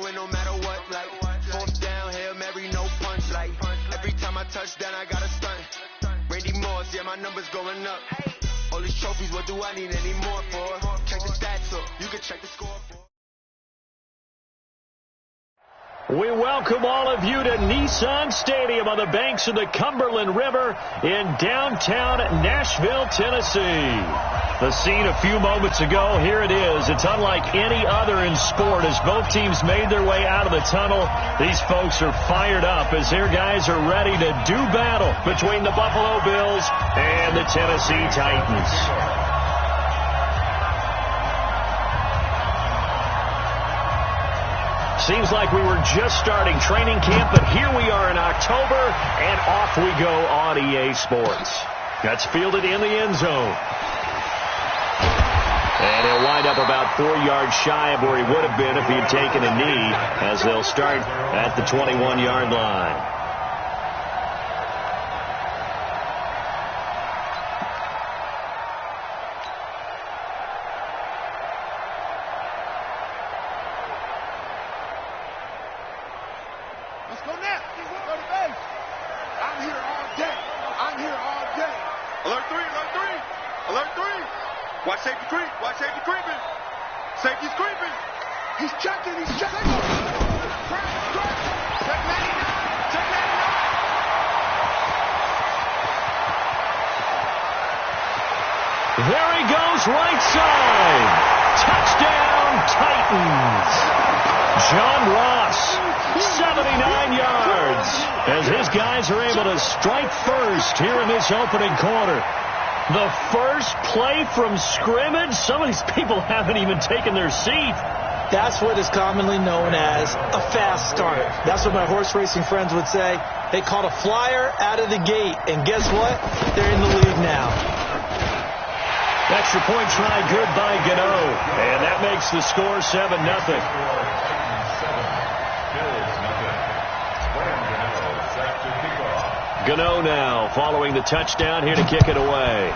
win no matter what. Like, fourth down, Hail Mary, no punch. Like, every time I touch down, I got a stunt. Randy Moss, yeah, my number's going up. All these trophies, what do I need any more for? Check the stats up, you can check the score for. We welcome all of you to Nissan Stadium on the banks of the Cumberland River in downtown Nashville, Tennessee. The scene a few moments ago, here it is. It's unlike any other in sport as both teams made their way out of the tunnel. These folks are fired up as their guys are ready to do battle between the Buffalo Bills and the Tennessee Titans. Seems like we were just starting training camp, but here we are in October, and off we go on EA Sports. That's fielded in the end zone. And he'll wind up about 4 yards shy of where he would have been if he had taken a knee, as they'll start at the 21-yard line. Watch safety creep. Watch safety creeping. Safety's creeping. He's checking. He's checking. Check 99. Check 99. There he goes, right side. Touchdown, Titans. John Ross, 79 yards, as his guys are able to strike first here in this opening quarter. The first play from scrimmage? Some of these people haven't even taken their seat. That's what is commonly known as a fast start. That's what my horse racing friends would say. They caught a flyer out of the gate, and guess what? They're in the lead now. Extra point try good by Gano, and that makes the score 7-0. Gano now following the touchdown here to kick it away.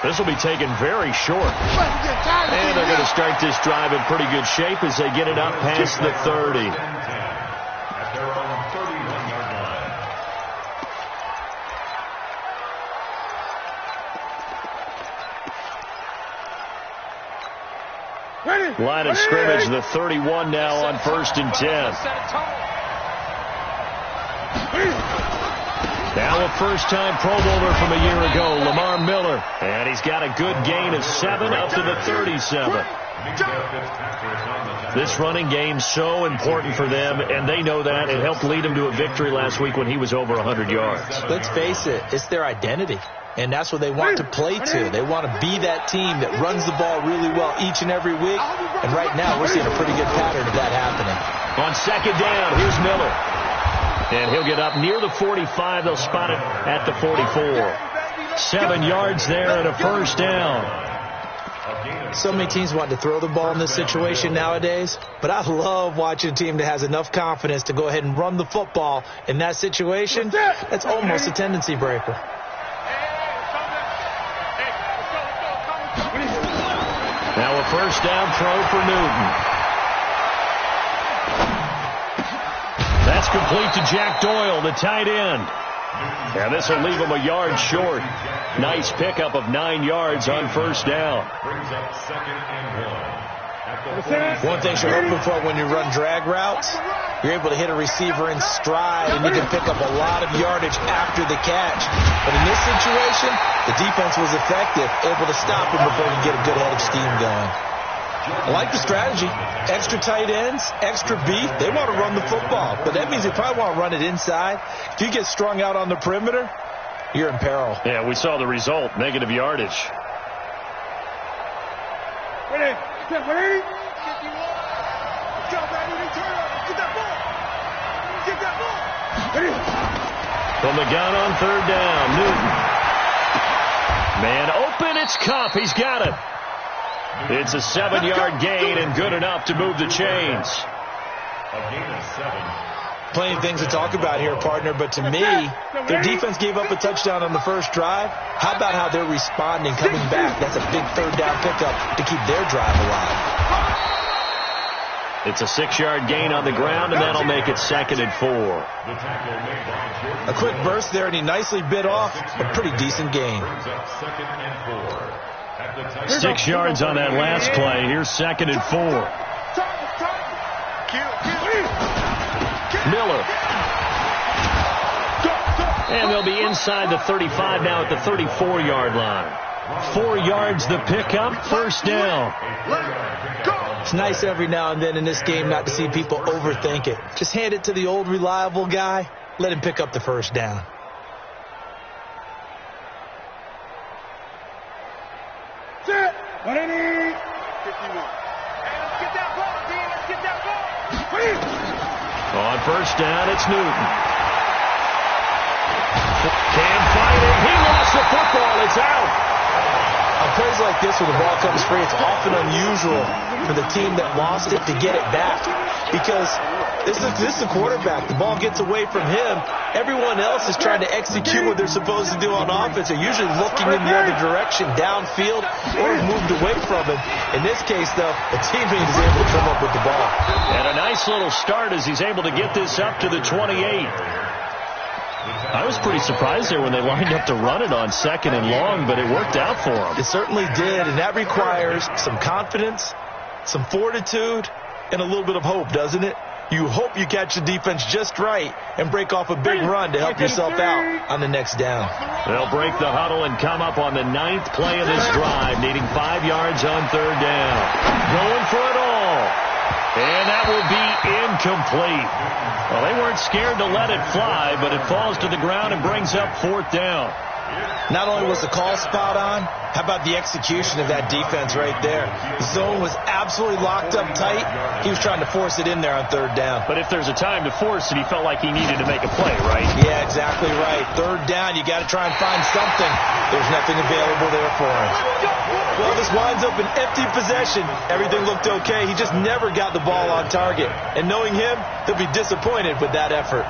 This will be taken very short. And they're going to start this drive in pretty good shape as they get it up past the 30. Line of scrimmage, the 31 now on 1st and 10. Now a first-time Pro Bowler from a year ago, Lamar Miller. And he's got a good gain of 7 up to the 37. This running game so important for them, and they know that. It helped lead them to a victory last week when he was over 100 yards. Let's face it, it's their identity. And that's what they want to play to. They want to be that team that runs the ball really well each and every week. And right now, we're seeing a pretty good pattern of that happening. On second down, here's Miller. And he'll get up near the 45. They'll spot it at the 44. 7 yards there and a first down. So many teams want to throw the ball in this situation nowadays, but I love watching a team that has enough confidence to go ahead and run the football in that situation. That's almost a tendency breaker. Now a first down throw for Newton. That's complete to Jack Doyle, the tight end. And this will leave him a yard short. Nice pickup of 9 yards on first down. One thing you're hoping for when you run drag routes, you're able to hit a receiver in stride, and you can pick up a lot of yardage after the catch. But in this situation, the defense was effective, able to stop him before he could get a good head of steam going. I like the strategy. Extra tight ends, extra beef. They want to run the football, but that means they probably want to run it inside. If you get strung out on the perimeter, you're in peril. Yeah, we saw the result, negative yardage. From the gun on third down, Newton. Man open, it's Cup. He's got it. It's a 7-yard gain and good enough to move the chains. A gain of 7. Plenty of things to talk about here, partner, but to me, their defense gave up a touchdown on the first drive. How about how they're responding, coming back? That's a big third down pickup to keep their drive alive. It's a 6-yard gain on the ground, and that'll make it 2nd and 4. A quick burst there, and he nicely bit off a pretty decent gain. 6 yards on that last play. Here's 2nd and 4. Miller. And they'll be inside the 35 now at the 34-yard line. 4 yards the pickup, first down. It's nice every now and then in this game not to see people overthink it. Just hand it to the old reliable guy. Let him pick up the first down. Set. What do you need? 51. Hey, let's get that ball, D. Let's get that ball. On first down, it's Newton. Can't fight it. He lost the football. It's out. On plays like this where the ball comes free, it's often unusual for the team that lost it to get it back. Because this is the quarterback. The ball gets away from him. Everyone else is trying to execute what they're supposed to do on offense. They're usually looking in the other direction, downfield, or moved away from him. In this case, though, a teammate is able to come up with the ball. And a nice little start as he's able to get this up to the 28. I was pretty surprised there when they lined up to run it on 2nd and long, but it worked out for them. It certainly did, and that requires some confidence, some fortitude, and a little bit of hope, doesn't it? You hope you catch the defense just right and break off a big run to help yourself out on the next down. They'll break the huddle and come up on the 9th play of this drive, needing 5 yards on 3rd down. Going for it all. And that will be incomplete. Well, they weren't scared to let it fly, but it falls to the ground and brings up 4th down. Not only was the call spot on, how about the execution of that defense right there? The zone was absolutely locked up tight. He was trying to force it in there on 3rd down. But if there's a time to force it, he felt like he needed to make a play, right? Yeah, exactly right. 3rd down, you got to try and find something. There's nothing available there for him. Well, this winds up an empty possession. Everything looked okay. He just never got the ball on target. And knowing him, he'll be disappointed with that effort.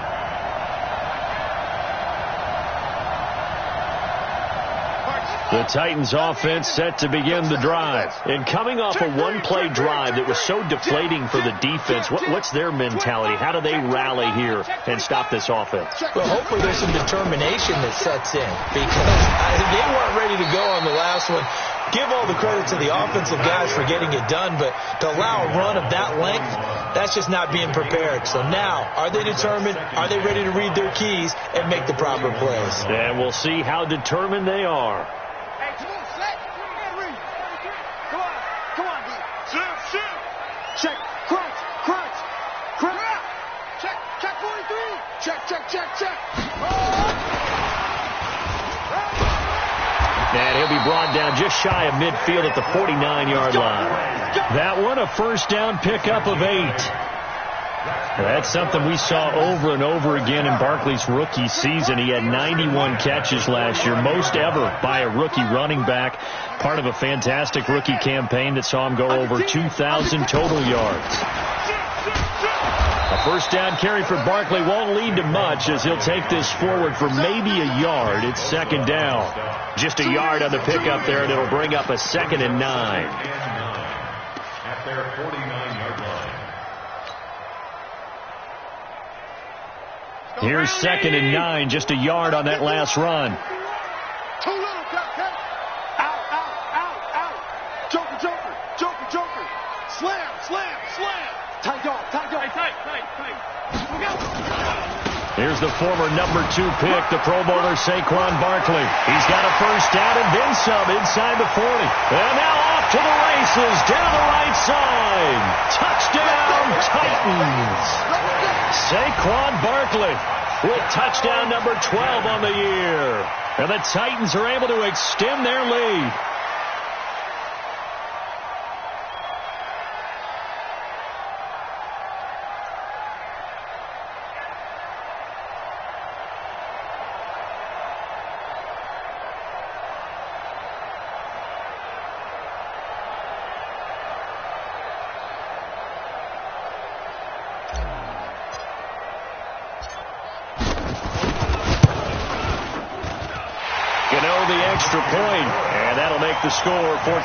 The Titans offense set to begin the drive. And coming off a one-play drive that was so deflating for the defense, what's their mentality? How do they rally here and stop this offense? Well, hopefully there's some determination that sets in because they weren't ready to go on the last one. Give all the credit to the offensive guys for getting it done, but to allow a run of that length, that's just not being prepared. So now, are they determined? Are they ready to read their keys and make the proper plays? And we'll see how determined they are. Check, crunch, crunch, crunch. Check 43. Check. And he'll be brought down just shy of midfield at the 49-yard line. That one, a first down pickup of 8. That's something we saw over and over again in Barkley's rookie season. He had 91 catches last year, most ever by a rookie running back. Part of a fantastic rookie campaign that saw him go over 2,000 total yards. A first down carry for Barkley won't lead to much as he'll take this forward for maybe a yard. It's 2nd down. Just a yard on the pickup there, and it'll bring up a 2nd and 9. At their 49-yard line. Here's 2nd and 9, just a yard on that last run. Too little, cut. Out. Joker. Slam. Tight dog. Tight. Here's the former number 2 pick, the Pro Bowler Saquon Barkley. He's got a first down and then some inside the 40. And now off to the races down the right side. Touchdown, Titans. Saquon Barkley with touchdown number 12 on the year. And the Titans are able to extend their lead. point, and that'll make the score 14-0. 14.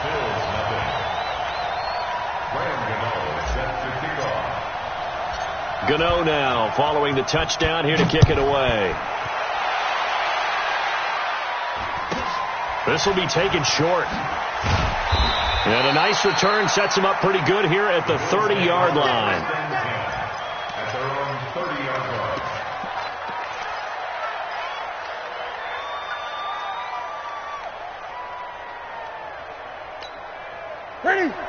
Bills nothing. Set to kick off. Gano now following the touchdown here to kick it away. This will be taken short. And a nice return sets him up pretty good here at the 30-yard line. At their own 30-yard line.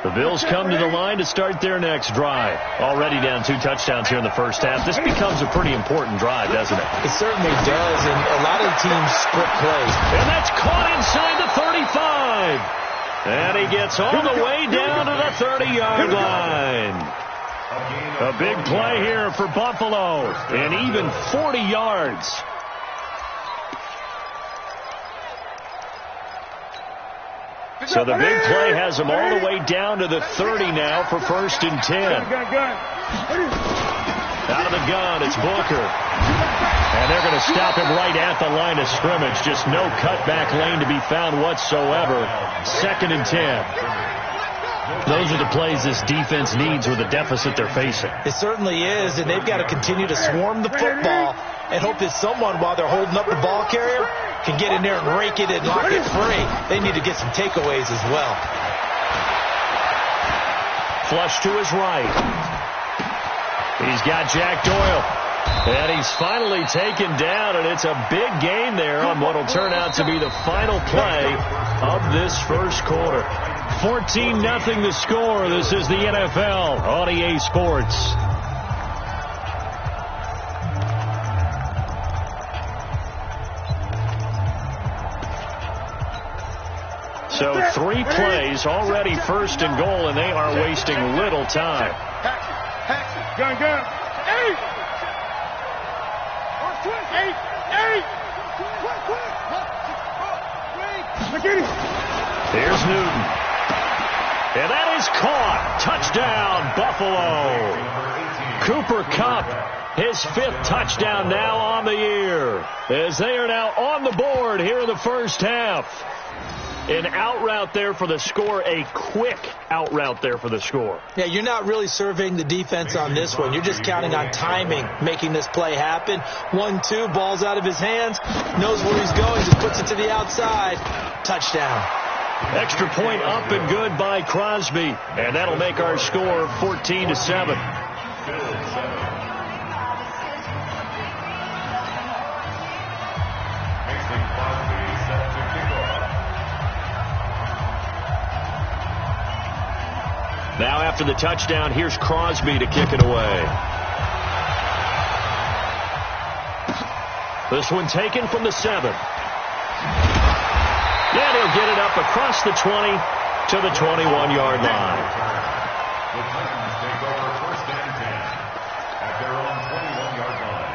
The Bills come to the line to start their next drive. Already down 2 touchdowns here in the first half. This becomes a pretty important drive, doesn't it? It certainly does, and a lot of teams split plays. And that's caught inside the 35. And he gets all the way down to the 30-yard line. A big play here for Buffalo, and even 40 yards. So the big play has them all the way down to the 30 now for 1st and 10. Out of the gun, it's Booker. And they're going to stop him right at the line of scrimmage. Just no cutback lane to be found whatsoever. 2nd and 10. Those are the plays this defense needs with the deficit they're facing. It certainly is, and they've got to continue to swarm the football and hope that someone, while they're holding up the ball carrier, can get in there and rake it and lock it free. They need to get some takeaways as well. Flush to his right. He's got Jack Doyle. And he's finally taken down, and it's a big gain there on what will turn out to be the final play of this first quarter. 14-0 the score. This is the NFL on EA Sports. So 3 plays already 1st and goal, and they are wasting little time. Gun. 8. Here's Newton. And that is caught. Touchdown, Buffalo. Cooper Kupp, his 5th touchdown now on the year, as they are now on the board here in the first half. An out route there for the score, a quick out route there for the score. Yeah, you're not really surveying the defense on this one. You're just counting on timing, making this play happen. 1-2, ball's out of his hands, knows where he's going, just puts it to the outside. Touchdown. Extra point up and good by Crosby, and that'll make our score 14-7. Now after the touchdown, here's Crosby to kick it away. This one taken from the 7. And he'll get it up across the 20 to the 21-yard line. The Titans take over 1st and 10 at their own 21-yard line.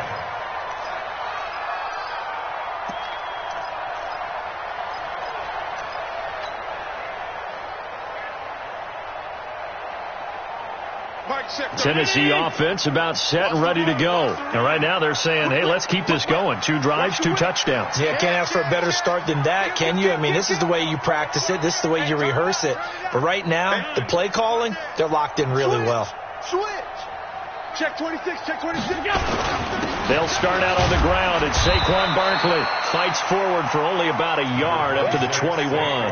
Tennessee offense about set and ready to go. And right now they're saying, hey, let's keep this going. 2 drives, 2 touchdowns. Yeah, can't ask for a better start than that, can you? I mean, this is the way you practice it. This is the way you rehearse it. But right now, the play calling, they're locked in really well. Switch. Check 26, check 26. They'll start out on the ground, and Saquon Barkley fights forward for only about a yard up to the 21.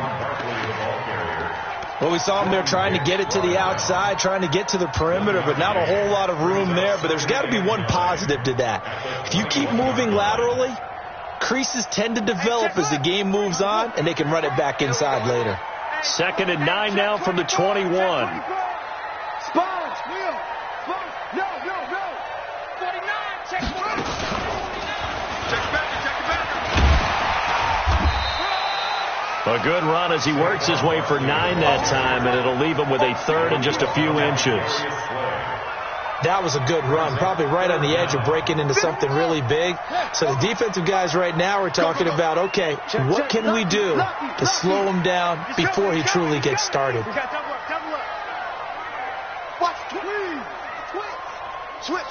Well, we saw him there trying to get it to the outside, trying to get to the perimeter, but not a whole lot of room there. But there's got to be one positive to that. If you keep moving laterally, creases tend to develop as the game moves on, and they can run it back inside later. 2nd and 9 now from the 21. Sponge, Will. Sponge. No. 49, check 1. Check back. A good run as he works his way for 9 that time, and it'll leave him with a 3rd and just a few inches. That was a good run, probably right on the edge of breaking into something really big. So the defensive guys right now are talking about, okay, what can we do to slow him down before he truly gets started? We got double up. Watch, switch.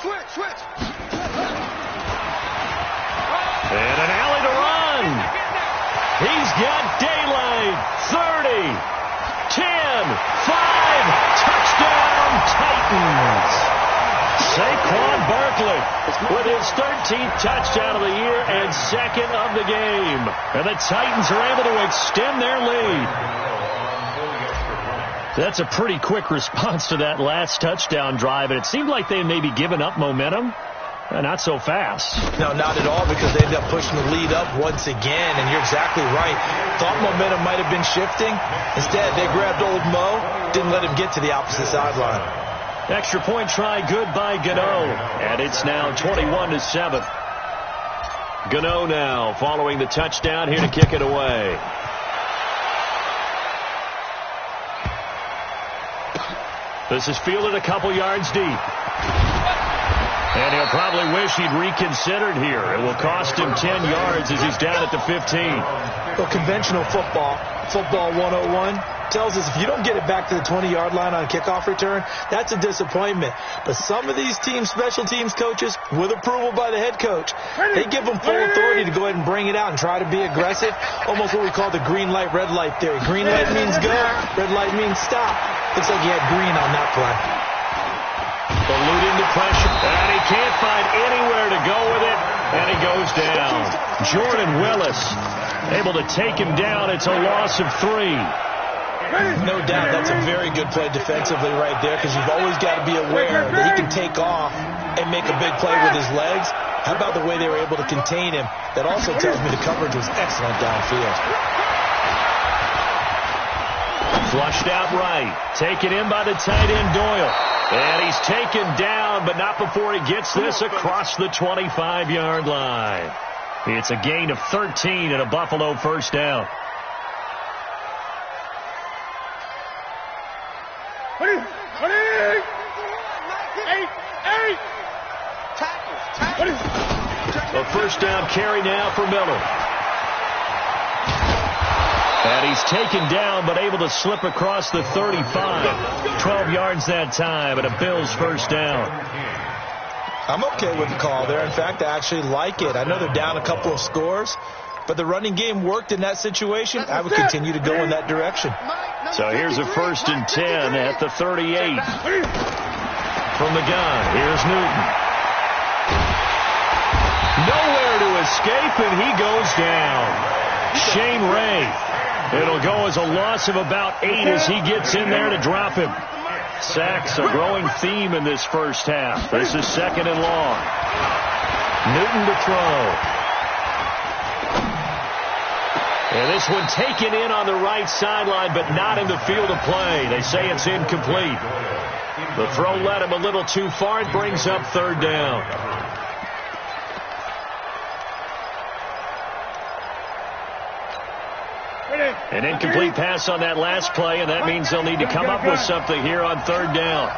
And an alley to He's got daylight. 30, 10, 5, touchdown Titans. Saquon Barkley with his 13th touchdown of the year and second of the game. And the Titans are able to extend their lead. That's a pretty quick response to that last touchdown drive, and it seemed like they may be giving up momentum. Not so fast. No, not at all, because they ended up pushing the lead up once again, and you're exactly right. Thought momentum might have been shifting. Instead, they grabbed old Mo, didn't let him get to the opposite sideline. Extra point try, good by Gano, and it's now 21-7. Gano now following the touchdown, here to kick it away. This is fielded a couple yards deep. And he'll probably wish he'd reconsidered here. It will cost him 10 yards as he's down at the 15. Well, conventional football 101, tells us if you don't get it back to the 20-yard line on kickoff return, that's a disappointment. But some of these special teams coaches, with approval by the head coach, they give them full authority to go ahead and bring it out and try to be aggressive. Almost what we call the green light, red light theory. Green light means go, red light means stop. Looks like he had green on that play. Eluding the pressure, and he can't find anywhere to go with it, and he goes down. Jordan Willis able to take him down. It's a loss of 3. No doubt that's a very good play defensively right there, because you've always got to be aware that he can take off and make a big play with his legs. How about the way they were able to contain him? That also tells me the coverage was excellent downfield. Flushed out right. Taken in by the tight end, Doyle. And he's taken down, but not before he gets this across the 25-yard line. It's a gain of 13 and a Buffalo first down. A first down carry now for Miller. And he's taken down, but able to slip across the 35. 12 yards that time, and a Bills first down. I'm okay with the call there. In fact, I actually like it. I know they're down a couple of scores, but the running game worked in that situation. I would continue to go in that direction. So here's a 1st and 10 at the 38. From the gun, here's Newton. Nowhere to escape, and he goes down. Shane Ray. It'll go as a loss of about 8 as he gets in there to drop him. Sacks, a growing theme in this first half. This is 2nd and long. Newton to throw. And this one taken in on the right sideline, but not in the field of play. They say it's incomplete. The throw led him a little too far. It brings up 3rd down. An incomplete pass on that last play, and that means they'll need to come up with something here on 3rd down.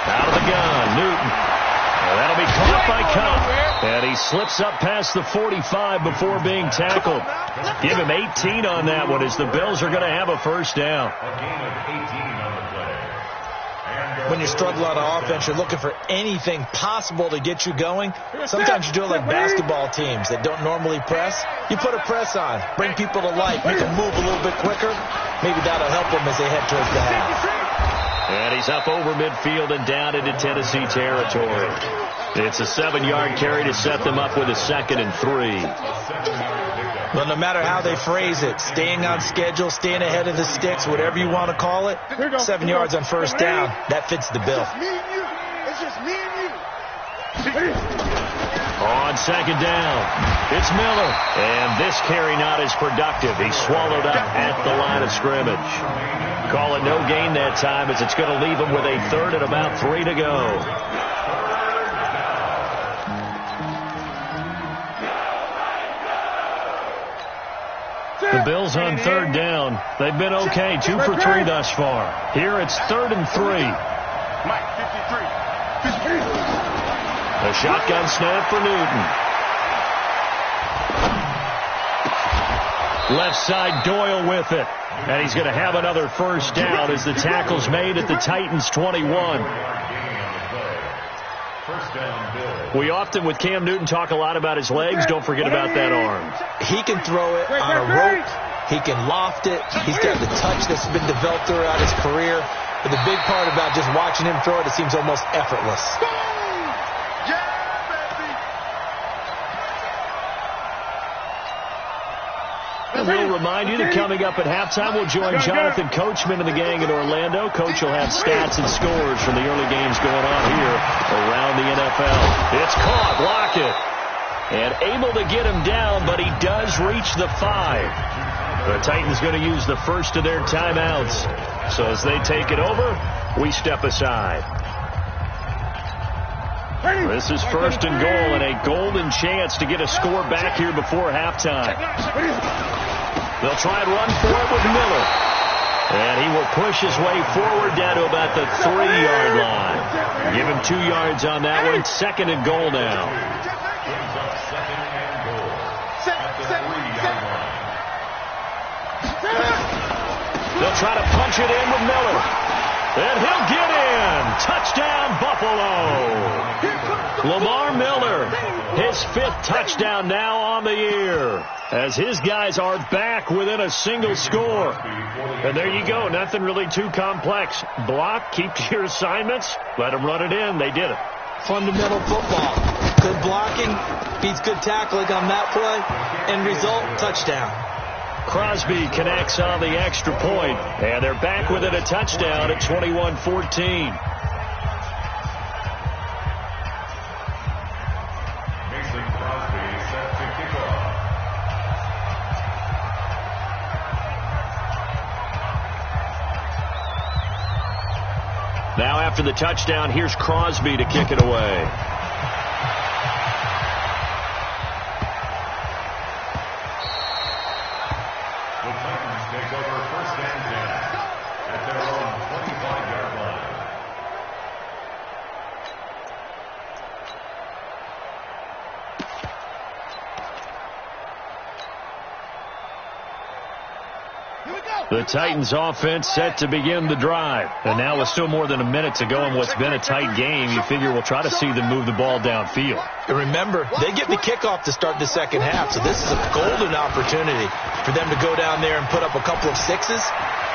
Out of the gun, Newton. And that'll be caught by Cobb. And he slips up past the 45 before being tackled. Give him 18 on that one as the Bills are going to have a first down. When you struggle on offense, you're looking for anything possible to get you going. Sometimes you do it like basketball teams that don't normally press. You put a press on, bring people to life, make them move a little bit quicker. Maybe that'll help them as they head towards the half. And he's up over midfield and down into Tennessee territory. It's a 7-yard carry to set them up with a 2nd and 3. Well, no matter how they phrase it, staying on schedule, staying ahead of the sticks, whatever you want to call it, 7 yards on 1st down, that fits the bill. It's just me and you. On 2nd down, it's Miller. And this carry not as productive. He's swallowed up at the line of scrimmage. Call it no gain that time as it's going to leave him with a 3rd and about 3 to go. The Bills on 3rd down. They've been okay, 2 for 3 thus far. Here it's 3rd and 3. Mike, 53. A shotgun snap for Newton. Left side, Doyle with it. And he's going to have another first down as the tackle's made at the Titans' 21. first down, Bill. We often, with Cam Newton, talk a lot about his legs. Don't forget about that arm. He can throw it on a rope. He can loft it. He's got the touch that's been developed throughout his career. But the big part about just watching him throw it, it seems almost effortless. We'll remind you that coming up at halftime, we'll join Jonathan Coachman and the gang in Orlando. Coach will have stats and scores from the early games going on here around the NFL. It's caught. Block it. And able to get him down, but he does reach the 5. The Titans going to use the first of their timeouts. So as they take it over, we step aside. This is first and goal and a golden chance to get a score back here before halftime. They'll try and run for it with Miller. And he will push his way forward down to about the 3-yard line. Give him 2 yards on that one. Second and goal now. They'll try to punch it in with Miller. And he'll get in. Touchdown, Buffalo. Lamar Miller, his 5th touchdown now on the year, as his guys are back within a single score. And there you go. Nothing really too complex. Block, keep to your assignments, let them run it in. They did it. Fundamental football. Good blocking beats good tackling on that play. End result, touchdown. Crosby connects on the extra point, and they're back within a touchdown at 21-14. Now after the touchdown, here's Crosby to kick it away. The Titans take over first and 10 at their own 25-yard line. The Titans offense set to begin the drive. And now with still more than a minute to go in what's been a tight game, you figure we'll try to see them move the ball downfield. And remember, they get the kickoff to start the second half, so this is a golden opportunity for them to go down there and put up a couple of 6s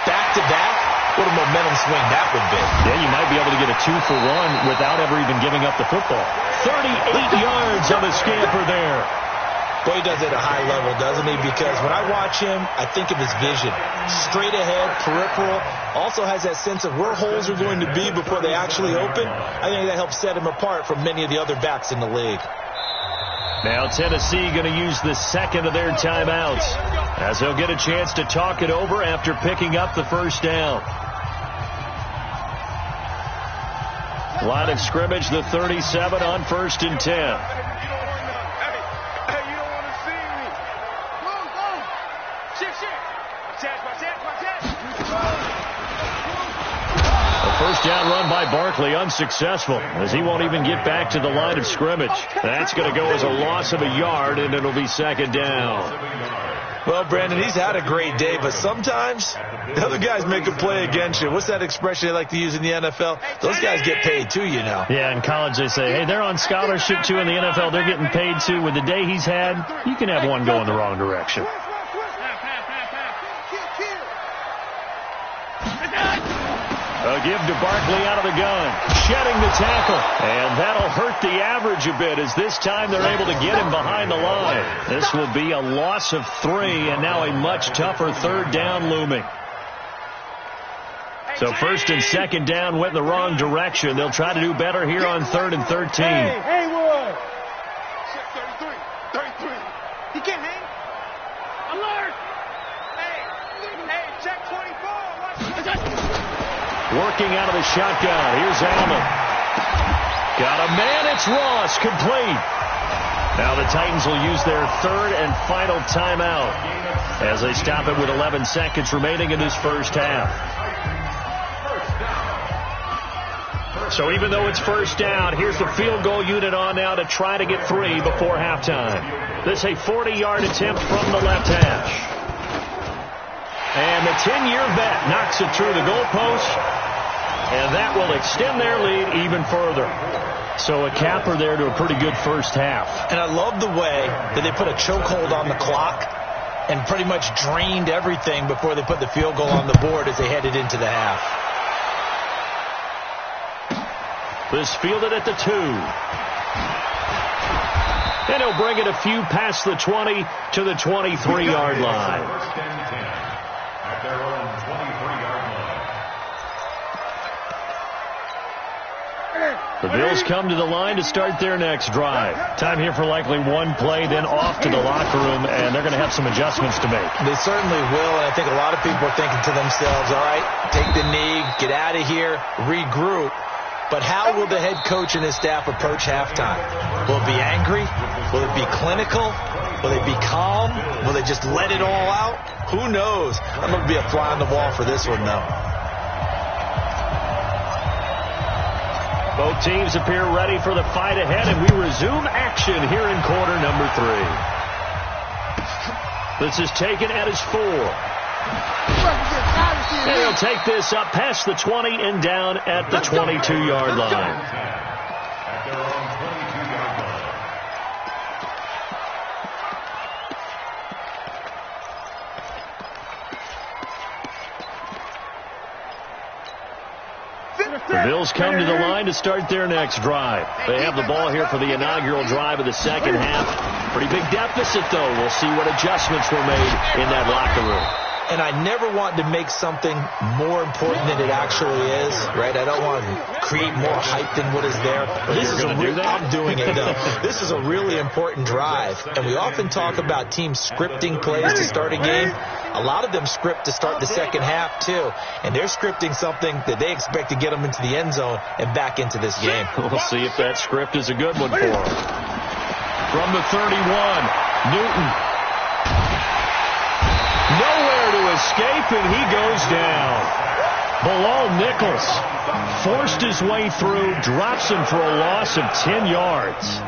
back-to-back. What a momentum swing that would be. Yeah, you might be able to get a 2-for-1 without ever even giving up the football. 38 yards on the scamper there. Boy, he does it at a high level, doesn't he? Because when I watch him, I think of his vision. Straight ahead, peripheral. Also has that sense of where holes are going to be before they actually open. I think that helps set him apart from many of the other backs in the league. Now Tennessee going to use the second of their timeouts, as they'll get a chance to talk it over after picking up the first down. Line of scrimmage, the 37 on first and 10. First down run by Barkley, unsuccessful, as he won't even get back to the line of scrimmage. That's going to go as a loss of a yard, and it'll be second down. Well, Brandon, he's had a great day, but sometimes the other guys make a play against you. What's that expression they like to use in the NFL? Those guys get paid too, you know. Yeah, in college they say, hey, they're on scholarship too in the NFL. They're getting paid too. With the day he's had, you can have one go in the wrong direction. A give to Barkley out of the gun, shedding the tackle, and that'll hurt the average a bit, as this time they're able to get him behind the line. This will be a loss of 3, and now a much tougher third down looming. So first and second down went in the wrong direction. They'll try to do better here on 3rd and 13. Hey, Wood. 33. He can't hang. Alert. Hey, check 24. Working out of the shotgun. Here's Allen. Got a man. It's Ross. Complete. Now the Titans will use their third and final timeout as they stop it with 11 seconds remaining in this first half. So even though it's first down, here's the field goal unit on now to try to get 3 before halftime. This is a 40-yard attempt from the left hash. And the 10-year vet knocks it through the goalpost, and that will extend their lead even further. So a capper there to a pretty good first half. And I love the way that they put a chokehold on the clock and pretty much drained everything before they put the field goal on the board as they headed into the half. This fielded at the 2. And he'll bring it a few past the 20 to the 23-yard line. First and 10 at their own 23-yard line. The Bills come to the line to start their next drive. Time here for likely one play, then off to the locker room, and they're going to have some adjustments to make. They certainly will, and I think a lot of people are thinking to themselves, all right, take the knee, get out of here, regroup. But how will the head coach and his staff approach halftime? Will it be angry? Will it be clinical? Will they be calm? Will they just let it all out? Who knows? I'm going to be a fly on the wall for this one, though. Both teams appear ready for the fight ahead, and we resume action here in quarter number 3. This is taken at his 4. And he'll take this up past the 20 and down at the 22-yard line. At their own 22-yard line. The Bills come to the line to start their next drive. They have the ball here for the inaugural drive of the second half. Pretty big deficit, though. We'll see what adjustments were made in that locker room. And I never want to make something more important than it actually is, right? I don't want to create more hype than what is there. But this is I'm doing it, though. This is a really important drive. And we often talk about teams scripting plays to start a game. A lot of them script to start the second half, too. And they're scripting something that they expect to get them into the end zone and back into this game. We'll see if that script is a good one for them. From the 31, Newton. Nowhere to escape, and he goes down. Bilal Nichols forced his way through, drops him for a loss of 10 yards.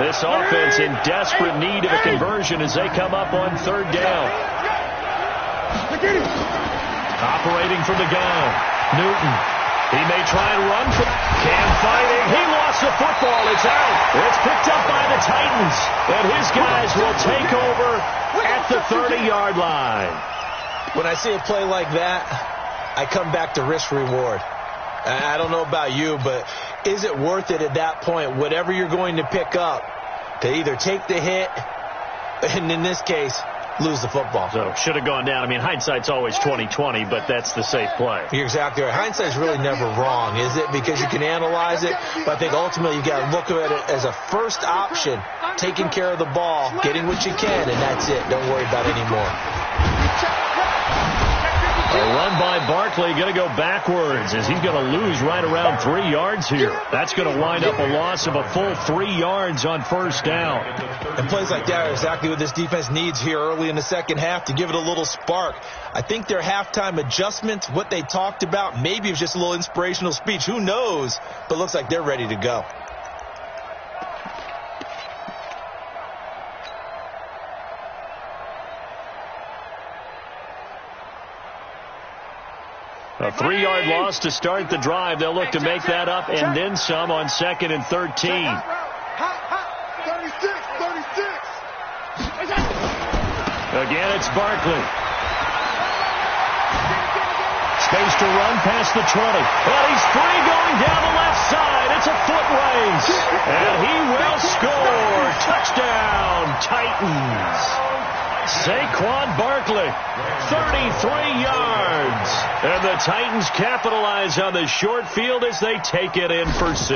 This offense in desperate need of a conversion as they come up on third down. Operating from the gun, Newton. He may try and run for Cam fighting. He lost the football. It's out. It's picked up by the Titans. And his guys will take over at the 30-yard line. When I see a play like that, I come back to risk reward. I don't know about you, but is it worth it at that point, whatever you're going to pick up, to either take the hit, and in this case, lose the football? So should have gone down. I mean, hindsight's always 20/20, but that's the safe play. You're exactly right. Hindsight's really never wrong, is it? Because you can analyze it, but I think ultimately you got to look at it as a first option, taking care of the ball, getting what you can, and that's it. Don't worry about it anymore. A run by Barkley, going to go backwards as he's going to lose right around 3 yards here. That's going to wind up a loss of a full 3 yards on first down. And plays like that are exactly what this defense needs here early in the second half to give it a little spark. I think their halftime adjustments, what they talked about, maybe it was just a little inspirational speech. Who knows? But it looks like they're ready to go. A 3-yard loss to start the drive. They'll look to make that up and then some on 2nd and 13. 36. Again, it's Barkley. Space to run past the 20. Well, he's free going down the left side. It's a foot race. And he will score. Touchdown, Titans. Saquon Barkley, 33 yards. And the Titans capitalize on the short field as they take it in for 6.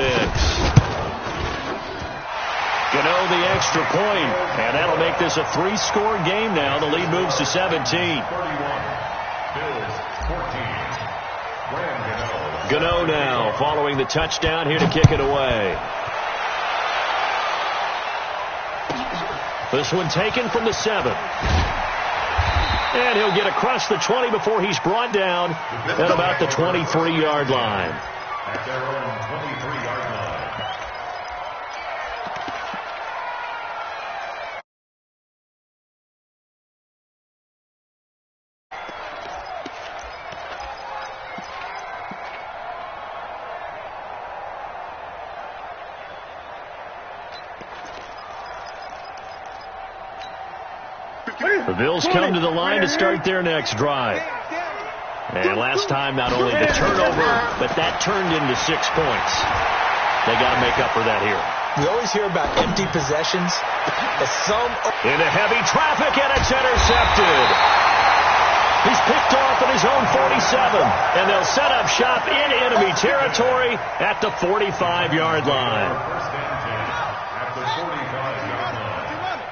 Gano the extra point, and that'll make this a 3-score game now. The lead moves to 17. 31, Bills 14. Gano now following the touchdown here to kick it away. This one taken from the 7. And he'll get across the 20 before he's brought down at about the 23-yard line. At their own 23-yard line. The Bills come to the line to start their next drive. And last time, not only the turnover, but that turned into 6 points. They got to make up for that here. We always hear about empty possessions, but some... Into heavy traffic, and it's intercepted. He's picked off at his own 47, and they'll set up shop in enemy territory at the 45-yard line. First and 10 at the 45-yard line.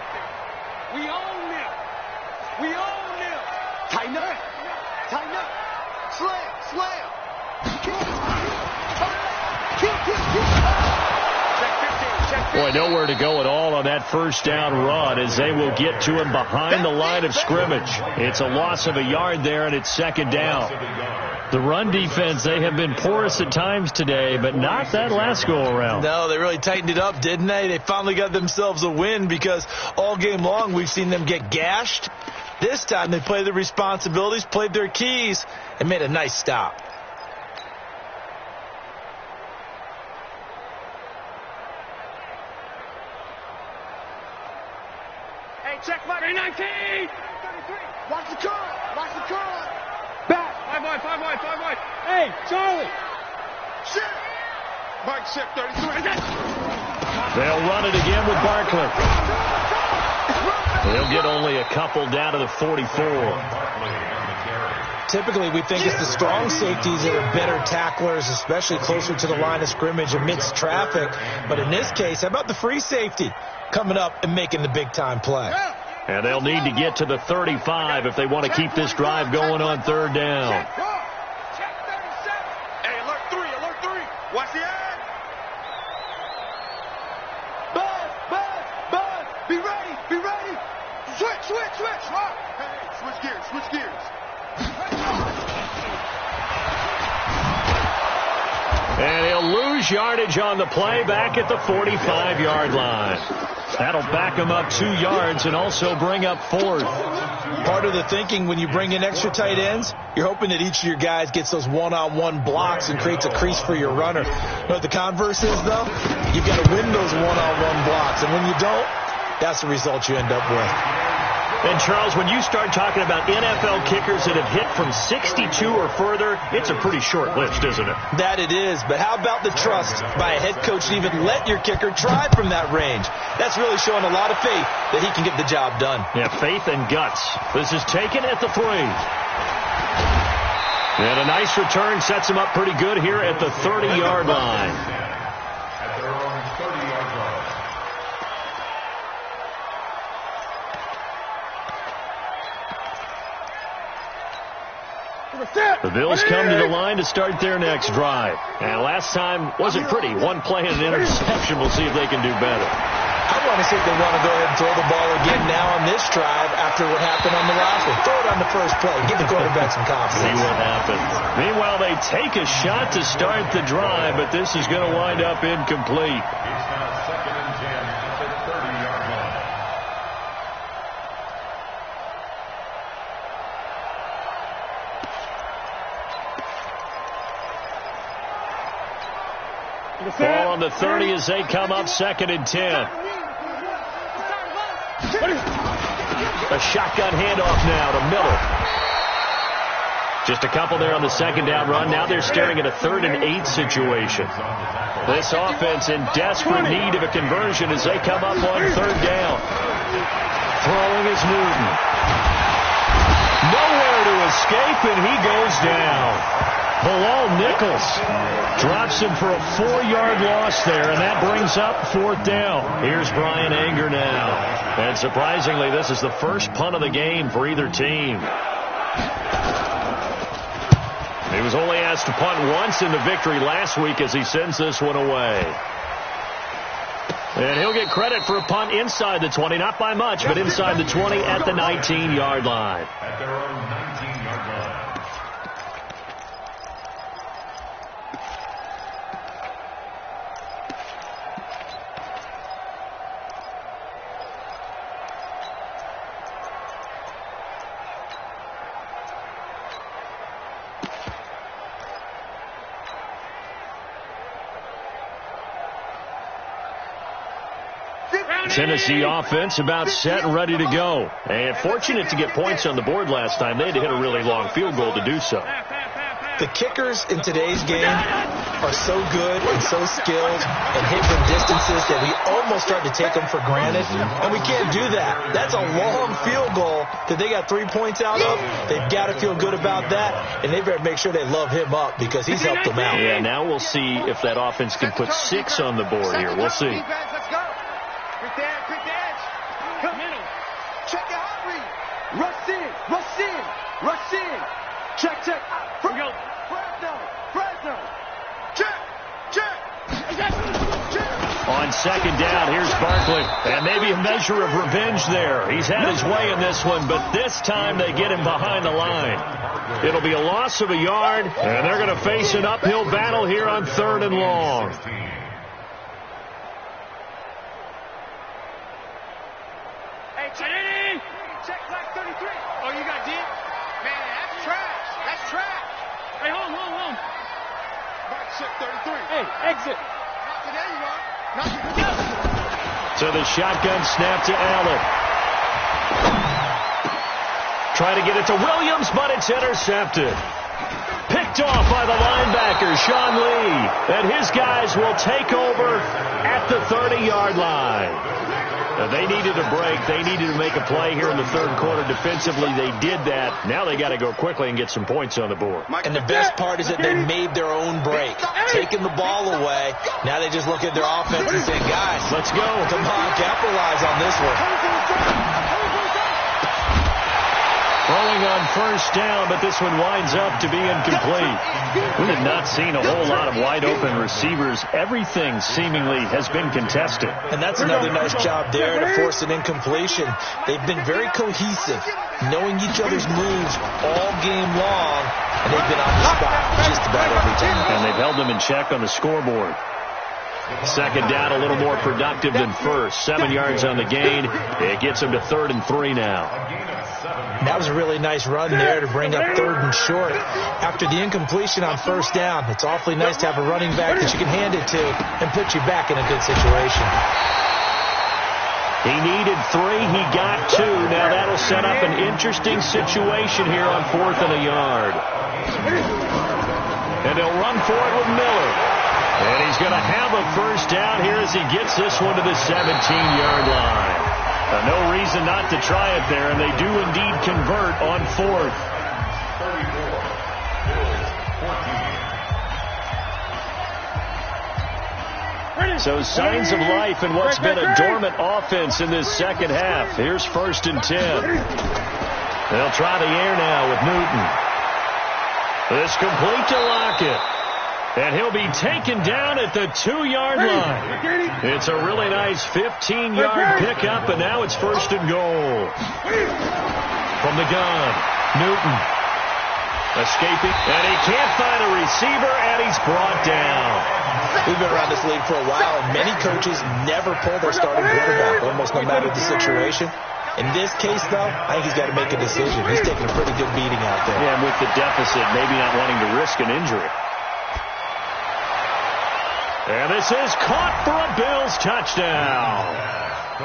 We own them. We own them. Tighten up. Tighten up. Slam. Slam. Boy, nowhere to go at all on that first down run as they will get to him behind the line of scrimmage. It's a loss of a yard there, and it's second down. The run defense, they have been porous at times today, but not that last go-around. No, they really tightened it up, didn't they? They finally got themselves a win because all game long we've seen them get gashed. This time they played their responsibilities, played their keys, and made a nice stop. Check my 19! Watch the curl! Watch the curl! Back! 5 wide. Hey, Charlie! Shit! Mike Shep, 33. They'll run it again with Barkley. They'll get only a couple down to the 44. Typically, we think it's the strong safeties that are better tacklers, especially closer to the line of scrimmage amidst traffic. But in this case, how about the free safety coming up and making the big-time play? And they'll need to get to the 35 if they want to keep this drive going on third down. Check 37. Hey, alert 3. Watch the eye. Bud. Be ready. Switch. Hey, switch gears. And he'll lose yardage on the play back at the 45-yard line. That'll back him up 2 yards and also bring up 4th. Part of the thinking when you bring in extra tight ends, you're hoping that each of your guys gets those one-on-one blocks and creates a crease for your runner. You know what the converse is, though? You've got to win those one-on-one blocks, and when you don't, that's the result you end up with. And, Charles, when you start talking about NFL kickers that have hit from 62 or further, it's a pretty short list, isn't it? That it is, but how about the trust by a head coach to even let your kicker try from that range? That's really showing a lot of faith that he can get the job done. Yeah, faith and guts. This is taken at the 3. And a nice return sets him up pretty good here at the 30-yard line. At their own 30-yard line. The Bills come to the line to start their next drive. And last time wasn't pretty. 1 play and an interception. We'll see if they can do better. I want to see if they want to go ahead and throw the ball again now on this drive after what happened on the last one. Throw it on the first play. Give the quarterback some confidence. See what happens. Meanwhile, they take a shot to start the drive, but this is going to wind up incomplete. It's now 2nd and 10 at the 30-yard line. Ball on the 30 as they come up 2nd and 10. A shotgun handoff now to Miller. Just a couple there on the second down run. Now they're staring at a 3rd and 8 situation. This offense in desperate need of a conversion as they come up on 3rd down. Throwing is Newton. Nowhere to escape, and he goes down. Bilal Nichols drops him for a 4-yard loss there, and that brings up 4th down. Here's Brian Anger now. And surprisingly, this is the first punt of the game for either team. He was only asked to punt once in the victory last week as he sends this one away. And he'll get credit for a punt inside the 20, not by much, but inside the 20 at the 19-yard line. At their own 19-yard line. Tennessee offense about set and ready to go. And fortunate to get points on the board last time. They had to hit a really long field goal to do so. The kickers in today's game are so good and so skilled and hit from distances that we almost start to take them for granted, and we can't do that. That's a long field goal that they got 3 points out of. They've got to feel good about that, and they better make sure they love him up because he's helped them out. Yeah, now we'll see if that offense can put 6 on the board here. We'll see. Let's go. Quick dance. Come in. Check your heart rate. Rush in. Check. Fresno. Check. On second down, here's Barkley. And maybe a measure of revenge there. He's had his way in this one, but this time they get him behind the line. It'll be a loss of a yard, and they're going to face an uphill battle here on 3rd and long. Hey, check flag 33. Oh, you got deep? Man, that's trash. Hey, hold. Mark check 33. Hey, exit. There you are. So the shotgun snap to Allen. Try to get it to Williams, but it's intercepted. Picked off by the linebacker, Sean Lee. And his guys will take over at the 30-yard line. They needed a break. They needed to make a play here in the 3rd quarter. Defensively, they did that. Now they got to go quickly and get some points on the board. And the best part is that they made their own break, taking the ball away. Now they just look at their offense and say, guys, let's go. Come on, capitalize on this one. Throwing on 1st down, but this one winds up to be incomplete. We have not seen a whole lot of wide-open receivers. Everything seemingly has been contested. And that's another nice job there to force an incompletion. They've been very cohesive, knowing each other's moves all game long, and they've been on the spot just about every time. And they've held them in check on the scoreboard. Second down, a little more productive than first. 7 yards on the gain. It gets them to 3rd and 3 now. And that was a really nice run there to bring up 3rd and short. After the incompletion on 1st down, it's awfully nice to have a running back that you can hand it to and put you back in a good situation. He needed 3. He got 2. Now that'll set up an interesting situation here on 4th and a yard. And they'll run for it with Miller. And he's going to have a 1st down here as he gets this one to the 17-yard line. No reason not to try it there, and they do indeed convert on 4th. 34. So signs of life in what's been a dormant offense in this second half. Here's 1st and 10. They'll try the air now with Newton. This complete to Lockett. And he'll be taken down at the 2-yard line. It's a really nice 15-yard pickup, and now it's 1st and goal. From the gun, Newton escaping, and he can't find a receiver, and he's brought down. We've been around this league for a while, and many coaches never pull their starting quarterback, almost no matter the situation. In this case, though, I think he's got to make a decision. He's taking a pretty good beating out there. Yeah, and with the deficit, maybe not wanting to risk an injury. And this is caught for a Bills touchdown.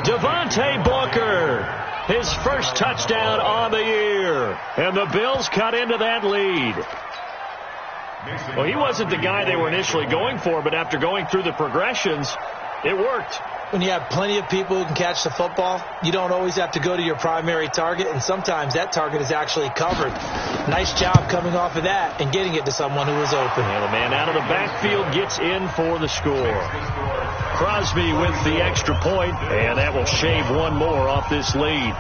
Devontae Booker, his 1st touchdown on the year. And the Bills cut into that lead. Well, he wasn't the guy they were initially going for, but after going through the progressions, it worked. When you have plenty of people who can catch the football, you don't always have to go to your primary target, and sometimes that target is actually covered. Nice job coming off of that and getting it to someone who was open. And the man out of the backfield gets in for the score. Crosby with the extra point, and that will shave one more off this lead.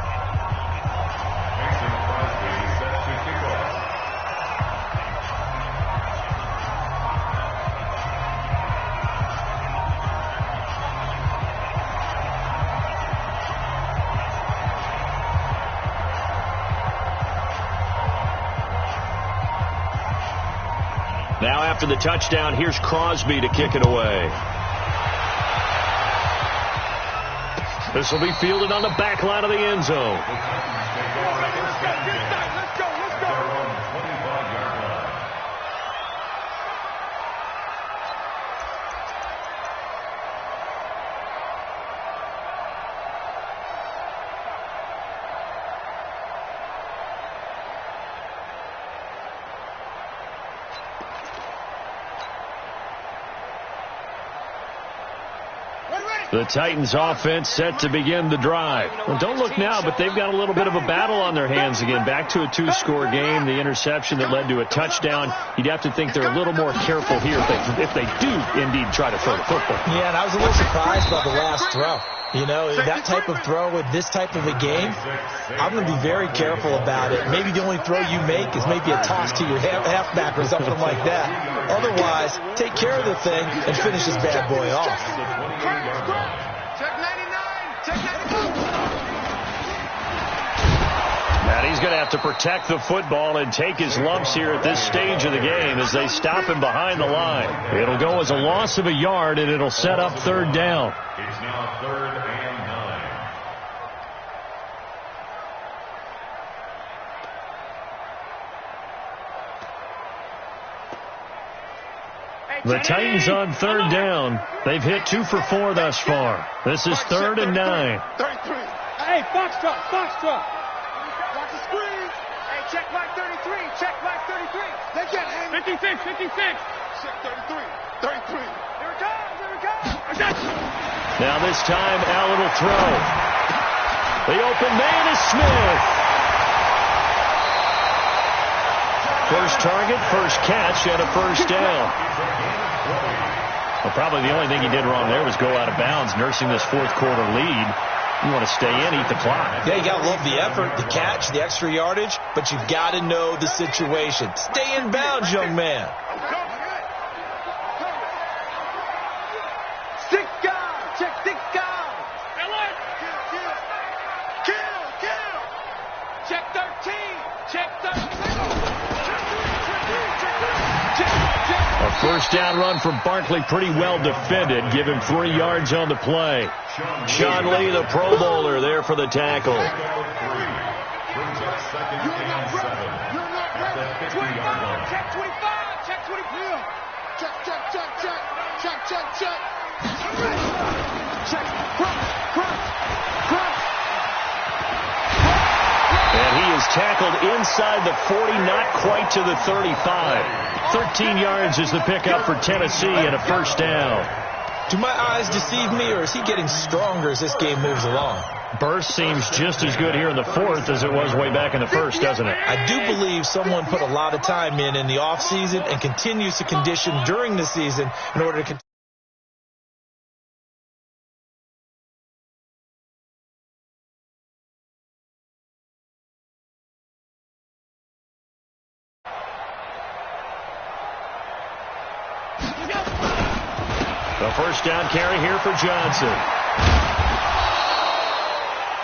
Now after the touchdown, here's Crosby to kick it away. This will be fielded on the back line of the end zone. The Titans offense set to begin the drive. Well, don't look now, but they've got a little bit of a battle on their hands again. Back to a 2-score game. The interception that led to a touchdown. You'd have to think they're a little more careful here if they do indeed try to throw the football. Yeah, and I was a little surprised by the last throw. You know, that type of throw with this type of a game, I'm going to be very careful about it. Maybe the only throw you make is maybe a toss to your halfback or something like that. Otherwise, take care of the thing and finish this bad boy off. Check 99. Check 92. And he's going to have to protect the football and take his lumps here at this stage of the game as they stop him behind the line. It'll go as a loss of a yard, and it'll set up third down. It's now 3rd and 9. The Titans on third down. They've hit 2 for 4 thus far. This is 3rd and 9. 33. Hey, Foxtrot, Foxtrot. Watch the screen. Hey, check mark 33. Check mark 33. They get him. 56, 56. Check 33. 33. Here it comes, here it comes. Now this time, Allen will throw. The open man is Smith. First target, first catch, and a first down. Well, probably the only thing he did wrong there was go out of bounds, nursing this fourth-quarter lead. You want to stay in, eat the clock. Yeah, you got to love the effort, the catch, the extra yardage, but you got to know the situation. Stay in bounds, young man. Six guard. Check 6 guard. Kill. Check 13. Check 13. A first down run from Barkley, pretty well defended. Give him 3 yards on the play. Sean Lee, the Pro Bowler, there for the tackle. Brings up 2nd and 7 at the 50-yard line. Check 25. Check 25. Check. And he is tackled inside the 40, not quite to the 35. 13 yards is the pickup for Tennessee and a first down. Do my eyes deceive me, or is he getting stronger as this game moves along? Burst seems just as good here in the fourth as it was way back in the first, doesn't it? I do believe someone put a lot of time in the offseason and continues to condition during the season in order to The first down carry here for Johnson.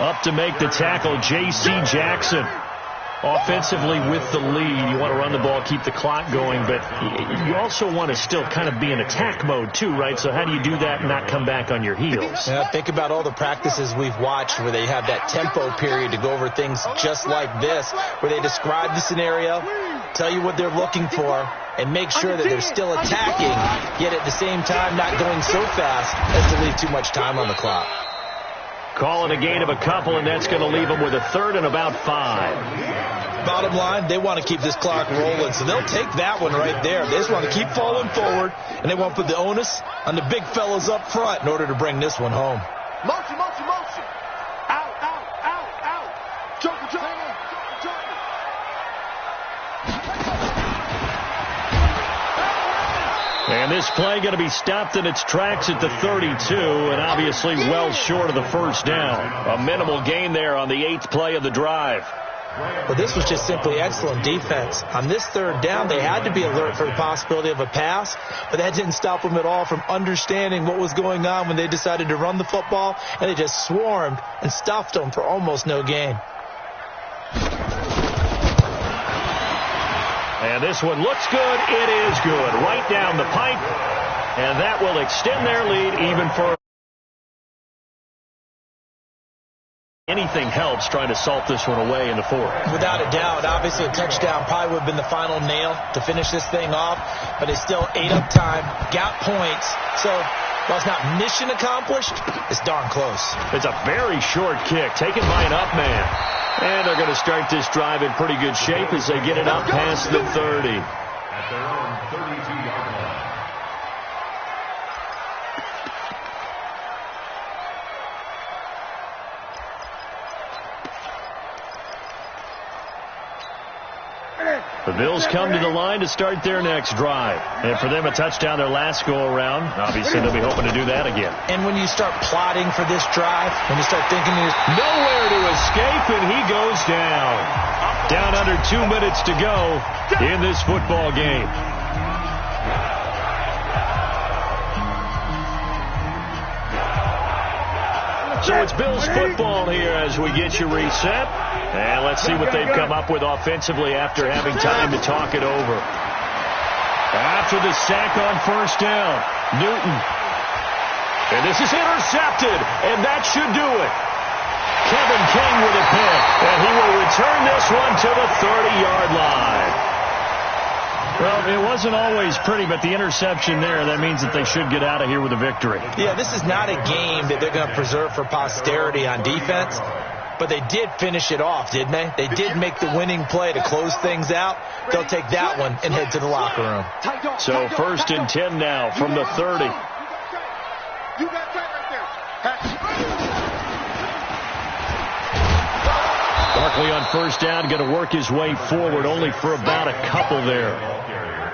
Up to make the tackle, J.C. Jackson. Offensively with the lead, you want to run the ball, keep the clock going, but you also want to still kind of be in attack mode too, right? So how do you do that and not come back on your heels? Yeah, think about all the practices we've watched where they have that tempo period to go over things just like this, where they describe the scenario, tell you what they're looking for, and make sure that they're still attacking, yet at the same time not going so fast as to leave too much time on the clock. Calling a gain of a couple, and that's going to leave them with a third and about 5. Bottom line, they want to keep this clock rolling, so they'll take that one right there. They just want to keep falling forward, and they want to put the onus on the big fellas up front in order to bring this one home. Motion. Out. Joker. And this play going to be stopped in its tracks at the 32, and obviously well short of the first down. A minimal gain there on the 8th play of the drive. Well, this was just simply excellent defense. On this third down, they had to be alert for the possibility of a pass, but that didn't stop them at all from understanding what was going on when they decided to run the football, and they just swarmed and stuffed them for almost no gain. And this one looks good. It is good. Right down the pipe. And that will extend their lead even further. Anything helps trying to salt this one away in the fourth. Without a doubt. Obviously, a touchdown probably would have been the final nail to finish this thing off. But they still ate up time, got points. So, while it's not mission accomplished, it's darn close. It's a very short kick taken by an up man. And they're going to start this drive in pretty good shape as they get it up past the 30. At their own 32-yard line. The Bills come to the line to start their next drive. And for them, a touchdown their last go-around. Obviously, they'll be hoping to do that again. And when you start plotting for this drive, when you start thinking there's nowhere to escape, and he goes down. Down under 2 minutes to go in this football game. So it's Bills football here as we get you reset. And let's see what they've come up with offensively after having time to talk it over. After the sack on first down, Newton. And this is intercepted, and that should do it. Kevin King with a pick, and he will return this one to the 30-yard line. Well, it wasn't always pretty, but the interception there, that means that they should get out of here with a victory. Yeah, this is not a game that they're going to preserve for posterity on defense, but they did finish it off, didn't they? They did make the winning play to close things out. They'll take that one and head to the locker room. So 1st and 10 now from the 30. You got that right there. Barkley on first down, going to work his way forward, only for about a couple there.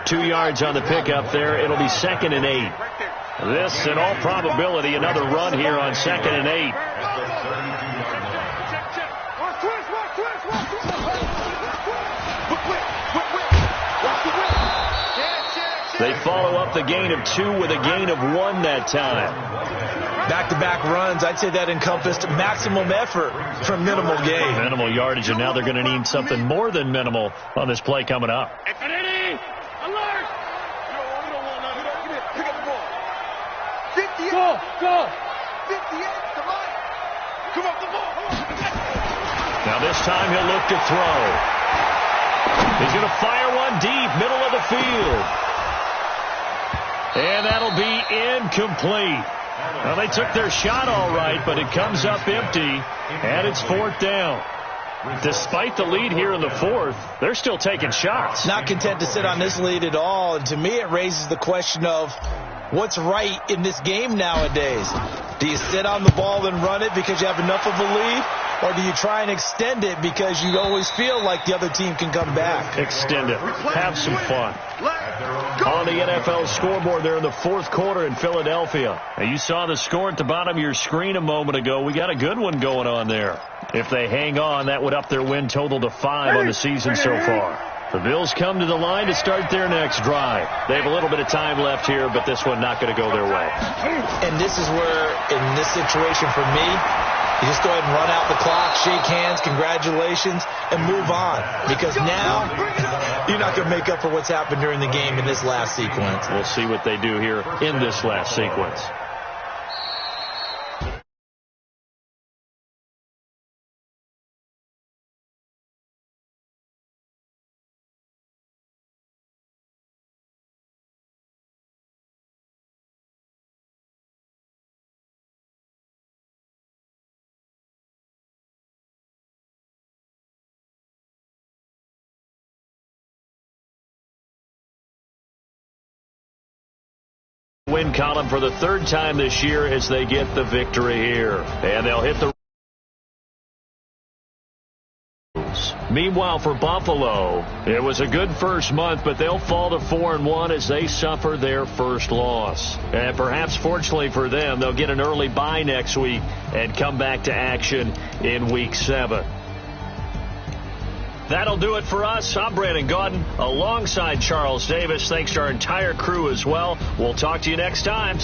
2 yards on the pickup there. It'll be 2nd and 8. This, in all probability, another run here on 2nd and 8. They follow up the gain of 2 with a gain of 1 that time. Back-to-back runs, I'd say that encompassed maximum effort from minimal gain. Minimal yardage, and now they're going to need something more than minimal on this play coming up. Infinity! Alert! You don't want none of that. Pick up the ball. 58. Go! 58, come on. Come up the ball. Now this time he'll look to throw. He's going to fire one deep, middle of the field. And that'll be incomplete. Well, they took their shot all right, but it comes up empty, and it's 4th down. Despite the lead here in the 4th, they're still taking shots. Not content to sit on this lead at all, and to me it raises the question of what's right in this game nowadays. Do you sit on the ball and run it because you have enough of a lead, or do you try and extend it because you always feel like the other team can come back? Extend it. Have some fun. On the NFL scoreboard there in the 4th quarter in Philadelphia. Now, you saw the score at the bottom of your screen a moment ago. We got a good one going on there. If they hang on, that would up their win total to 5 on the season so far. The Bills come to the line to start their next drive. They have a little bit of time left here, but this one not going to go their way. And this is where, in this situation for me, you just go ahead and run out the clock, shake hands, congratulations, and move on. Because now, you're not going to make up for what's happened during the game in this last sequence. We'll see what they do here in this last sequence. Win column for the 3rd time this year as they get the victory here. And they'll hit the... Meanwhile, for Buffalo, it was a good first month, but they'll fall to 4-1 as they suffer their first loss. And perhaps fortunately for them, they'll get an early bye next week and come back to action in Week 7. That'll do it for us. I'm Brandon Gaudin alongside Charles Davis. Thanks to our entire crew as well. We'll talk to you next time.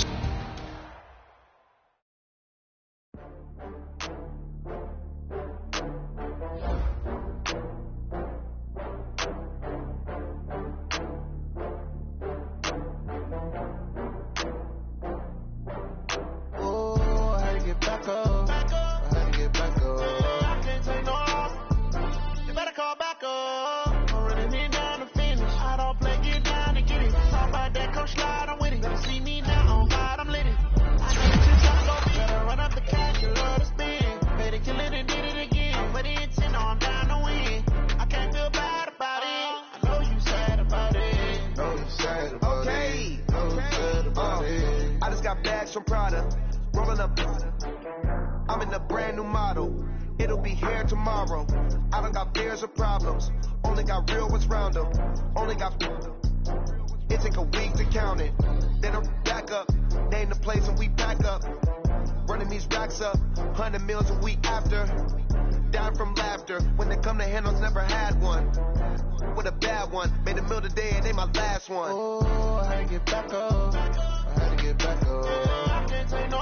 I'm in a brand new model. It'll be here tomorrow. I done got fears of problems. Only got real ones round them. Only got. It take a week to count it. Then I'm back up. Name the place and we back up. Running these racks up. 100 meals a week after. Down from laughter. When they come to handles, never had one. With a bad one. Made a meal today and they my last one. Oh, I had to get back up. I had to get back up. I can't say no.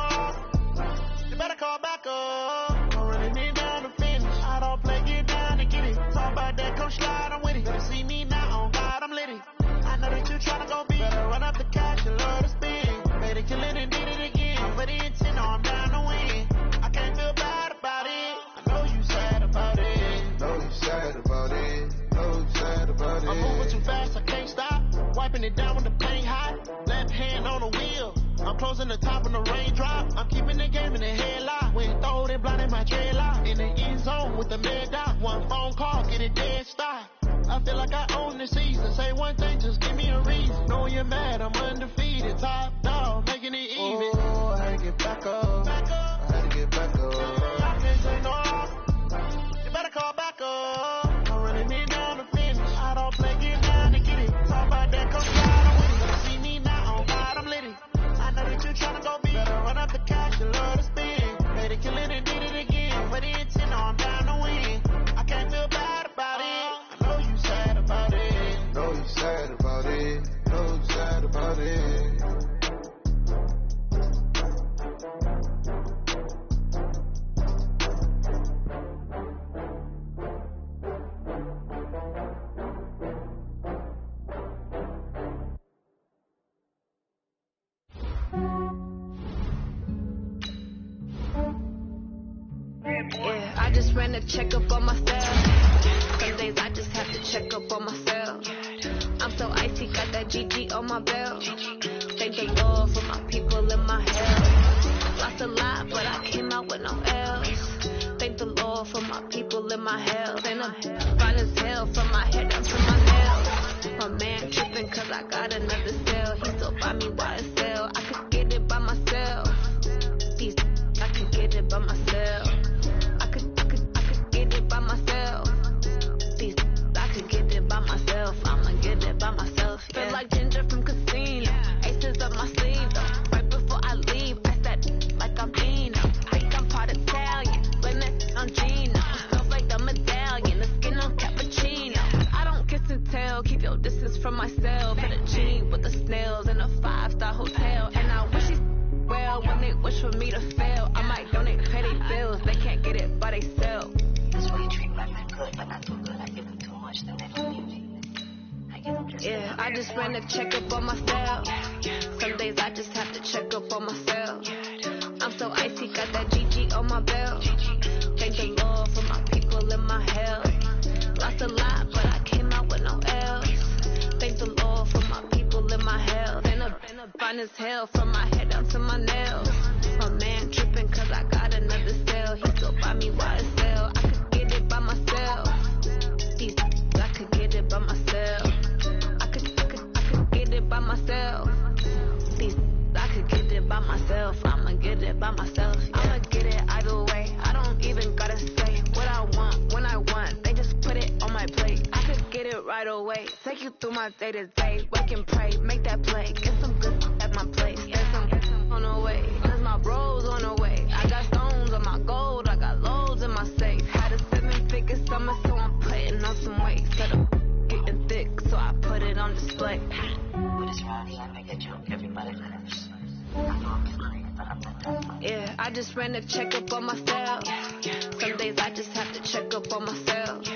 You better call back up. Don't run me down to finish. I don't play, get down to get it. Talk about that, come slide, I'm with it. Better see me now, on God, I'm litty. I know that you tryna go big. Better run up the cash, you love to spin. Made it, kill it, and did it again. But the intent, no, I'm down to win. I can't feel bad about it. I know you sad about it. Know you sad about it. Know you sad about it. I'm moving too fast, I can't stop. Wiping it down when the pain hot. Left hand on the wheel. I'm closing the top when the raindrop. I'm keeping the game in the headlock. When throw it blind in my dreadlock. In the end zone with the mad dot. One phone call, get it dead stop. I feel like I own the season. Say one thing, just give me a reason. Know you're mad, I'm undefeated. Top dog, making it even. Oh, I had to get back up. I had to get back up. I can't say no. You better call back up. I'm running me down to finish. I don't play, get down to get it. Talk about that, come slide, I'm with it. Better see me now, on God, I'm litty. I know that you tryna go big. Better run up the cash, you love to spin. Made it, kill it, and did it again. But the intent, no, I'm down to win. I can't feel bad about it. I know you sad about it. Know you sad about it. Know you sad about it. Yeah, I just ran a checkup on myself. Some days I just have to check up on myself. I'm so icy, got that GG on my belt. Thank the Lord for my people in my health. Lost a lot, but I came out with no L's. Thank the Lord for my people in my health. And I'm fine as hell from my head down to my nails. My man tripping cause I got another cell. He still buy me YSL. I could get it by myself. I could get it by myself. I could get it by myself. I could get it by myself. I'ma get it by myself. Yeah. Feel like Ginger from Casino. Aces up my sleeve though. Right before I leave, I said like I'm Dino. Think I'm part Italian. Blame that on Gino. Smells like the medallion. The skin on cappuccino. I don't kiss and tell. Keep your distance from myself. Hit a G with the snails in a 5-star hotel. And I wish he's well when they wish for me to fail. I might donate, pay their bills. They can't get it by themselves. That's why you treat black men good, but not too good. I give them too much, then they don't need me. I give them just yeah, I just ran a checkup on myself. Some days I just have to check up on myself. I'm so icy, got that GG on my belt. Thank the Lord for my people in my health. Lost a lot, but I came out with no L's. Thank the Lord for my people in my health. And I'm fine as hell from my head down to my nails. My man tripping cause I got another cell. He still buy me YSL. I could get it by myself. I could get it by myself. I could get it by myself. I could get it by myself. I'ma get it by myself. Yeah. I'ma get it either way. I don't even gotta say what I want when I want. They just put it on my plate. I could get it right away. Take you through my day to day. Wake and pray, make that play. Get some good at my place. There's some on the way. Cause my bros on the way. I got stones on my gold. I got loads in my safe. Had a 7-figure summer, so I'm putting on some weight. Set up getting thick, so I put it on display. with this round here, I make a joke. Everybody laughs. I know I'm fine, but I'm not that funny. Yeah, I just ran a checkup on myself. Some days I just have to check up on myself.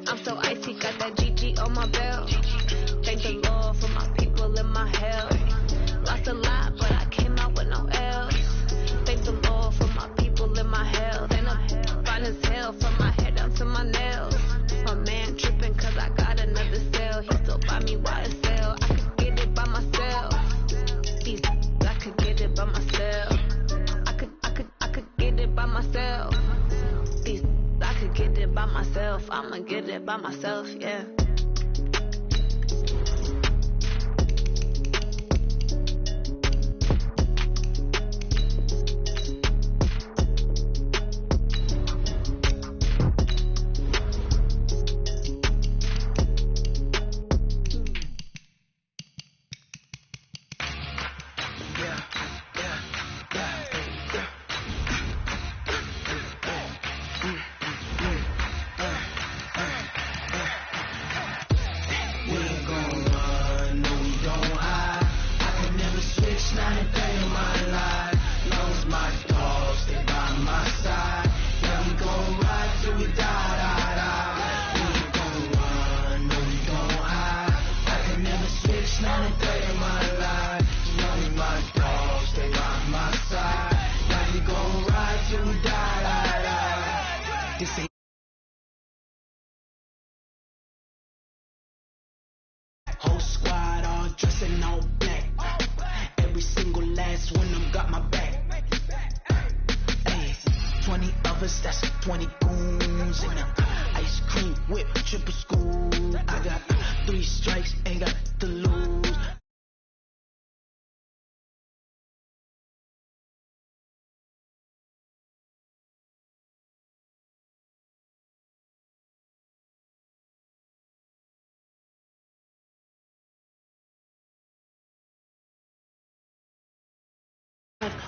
I'm so icy, got that GG on my belt. Thank the Lord for my people in my health. Lost a lot, but I came out with no L's. Thank the Lord for my people in my health. And I'm fine as hell from my head down to my nails. My man tripping cause I got another cell. He still buy me YSL. I could get it by myself. I could get it by myself. I could get it by myself. I could get it by myself. I'ma get it by myself, yeah. Next one, them got my back. Hey, 20 of us, that's 20 goons. And ice cream whip, triple school. I got 3 strikes, ain't got to lose.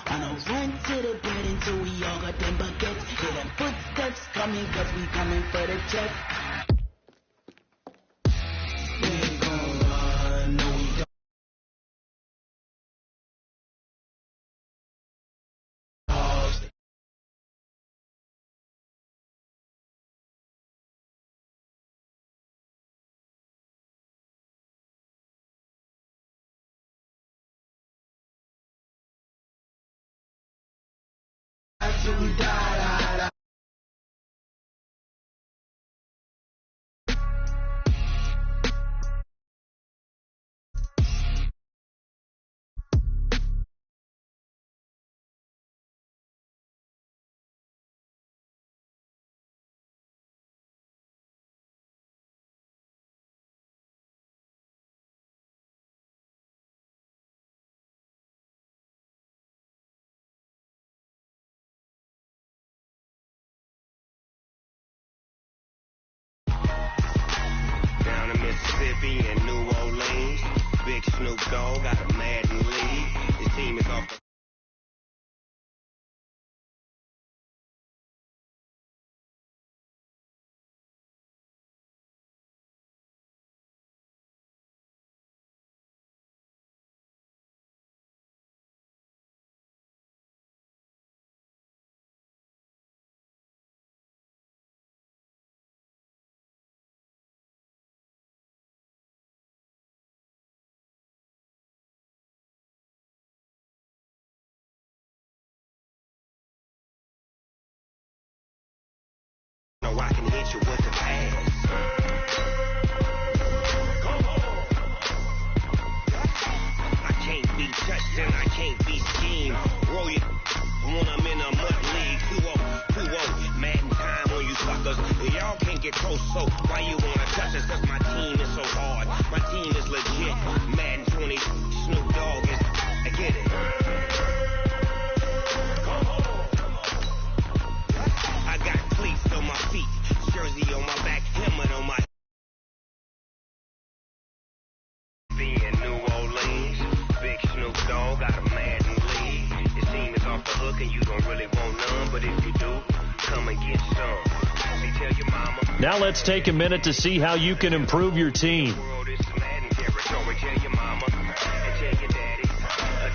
On a run to the bed until we all got them baguettes. Hear them footsteps coming, cause we coming for the check. We ain't gon' run, no we don't. Till we die. Down in Mississippi and New Orleans, Big Snoop Dogg got a Madden lead. His team is off the No, I can hit you with the pass. I can't be touched and I can't be schemed. Roll you when I'm in a mud league. 2-0, Madden time on you suckers. Y'all can't get close, so why you wanna touch us? Cause my team is so hard. My team is legit. Madden 20, Snoop Dogg is. I get it. I got cleats on my feet, jersey on my back, helmet on my. Be in New Orleans, Big Snoop Dogg got a Madden lead. Your team is off the hook and you don't really want none, but if you do, come and get some. See, tell your mama. Now let's take a minute to see how you can improve your team. World is Madden territory. Tell your mama and tell your daddy.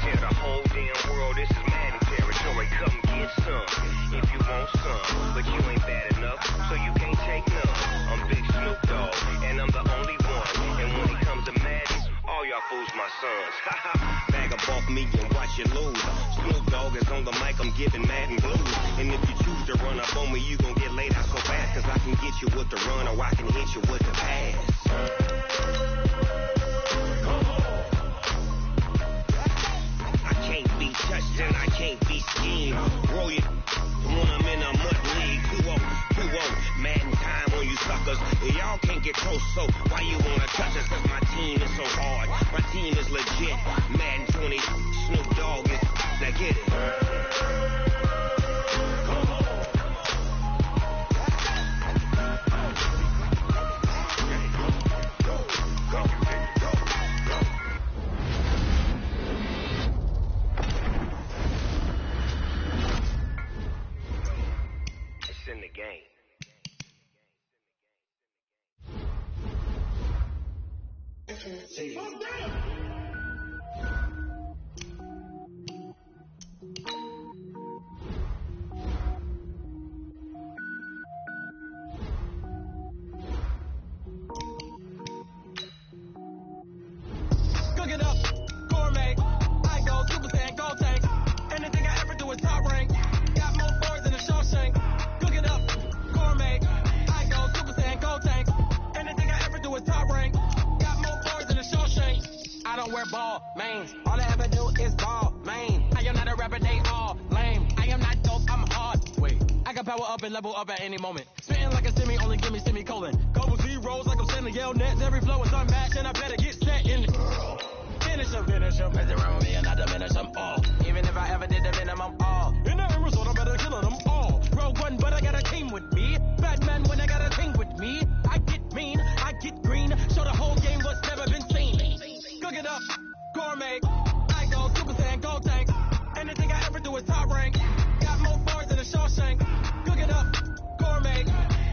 Tell the whole damn world this is Madden territory. Come get some if you want some, but you ain't bad enough, so you can't take none. I'm Big Snoop Dogg, and I'm the only one. And when it comes to Madden, all y'all fools my sons. Bag up off me and watch you lose. Snoop Dogg is on the mic, I'm giving Madden blues. And if you choose to run up on me, you gon' get laid out so fast. Cause I can get you with the run or I can hit you with the pass. I can't be touched and I can't be schemed. Roll you when I'm in a mud league. 2-0, Madden time on you suckers. Y'all can't get close, so why you wanna touch us? Cause my team is so hard. My team is legit. Madden 20, Snoop Dogg is. Now get it. It's in the game. Cook it up, gourmet. I go Super Saiyan, gold tank. Anything I ever do is top rank. Got more boards than a Shawshank. Cook it up, gourmet. I go Super Saiyan, gold tank. Anything I ever do is top rank. Got more boards than a Shawshank. I power up and level up at any moment. Spitting like a semi, only give me semicolon. Couple zeros like I'm sending yell nets. Every flow is unmatched, and I better get set in. Finish them. Mess around with me and I diminish them all. Even if I ever did the minimum, all. In the end result, I'm better killing them all. Rogue One, but I got a team with me. Batman when I got a team with me. I get mean, I get green. Show the whole game what's never been seen. Cook it up, gourmet. I go Super Saiyan, gold tank. Anything I ever do is top rank. Got more bars than a Shawshank. Cook it up, gourmet.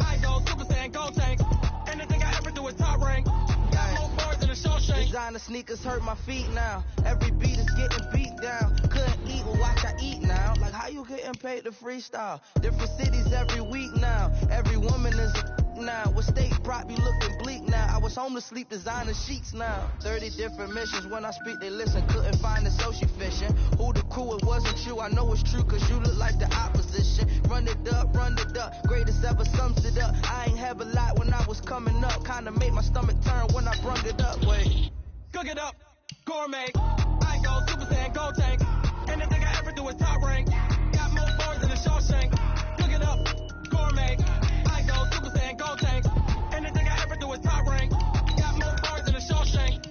I go Super Saiyan, gold tank. Anything I ever do is top rank. Got more bars than a Shawshank. Designer sneakers hurt my feet now. Every beat is getting beat down. Couldn't eat, well watch I eat now. Like how you getting paid to freestyle? Different cities every week now. Every woman is now. With state prop be looking bleak now. I was home to sleep, designer sheets now. 30 different missions. When I speak they listen. Couldn't find the social fishing. Who the crew, it wasn't you. I know it's true cause you look like the opposition. Run it up. Greatest ever sums it up. I ain't have a lot when I was coming up. Kinda made my stomach turn when I brung it up. Wait. Cook it up, gourmet. I go Super Saiyan, gold tank. Anything I ever do is top rank. Got more bars than a Shawshank. Cook it up, gourmet. I go Super Saiyan, gold tank. Anything I ever do is top rank. Got more bars than a Shawshank.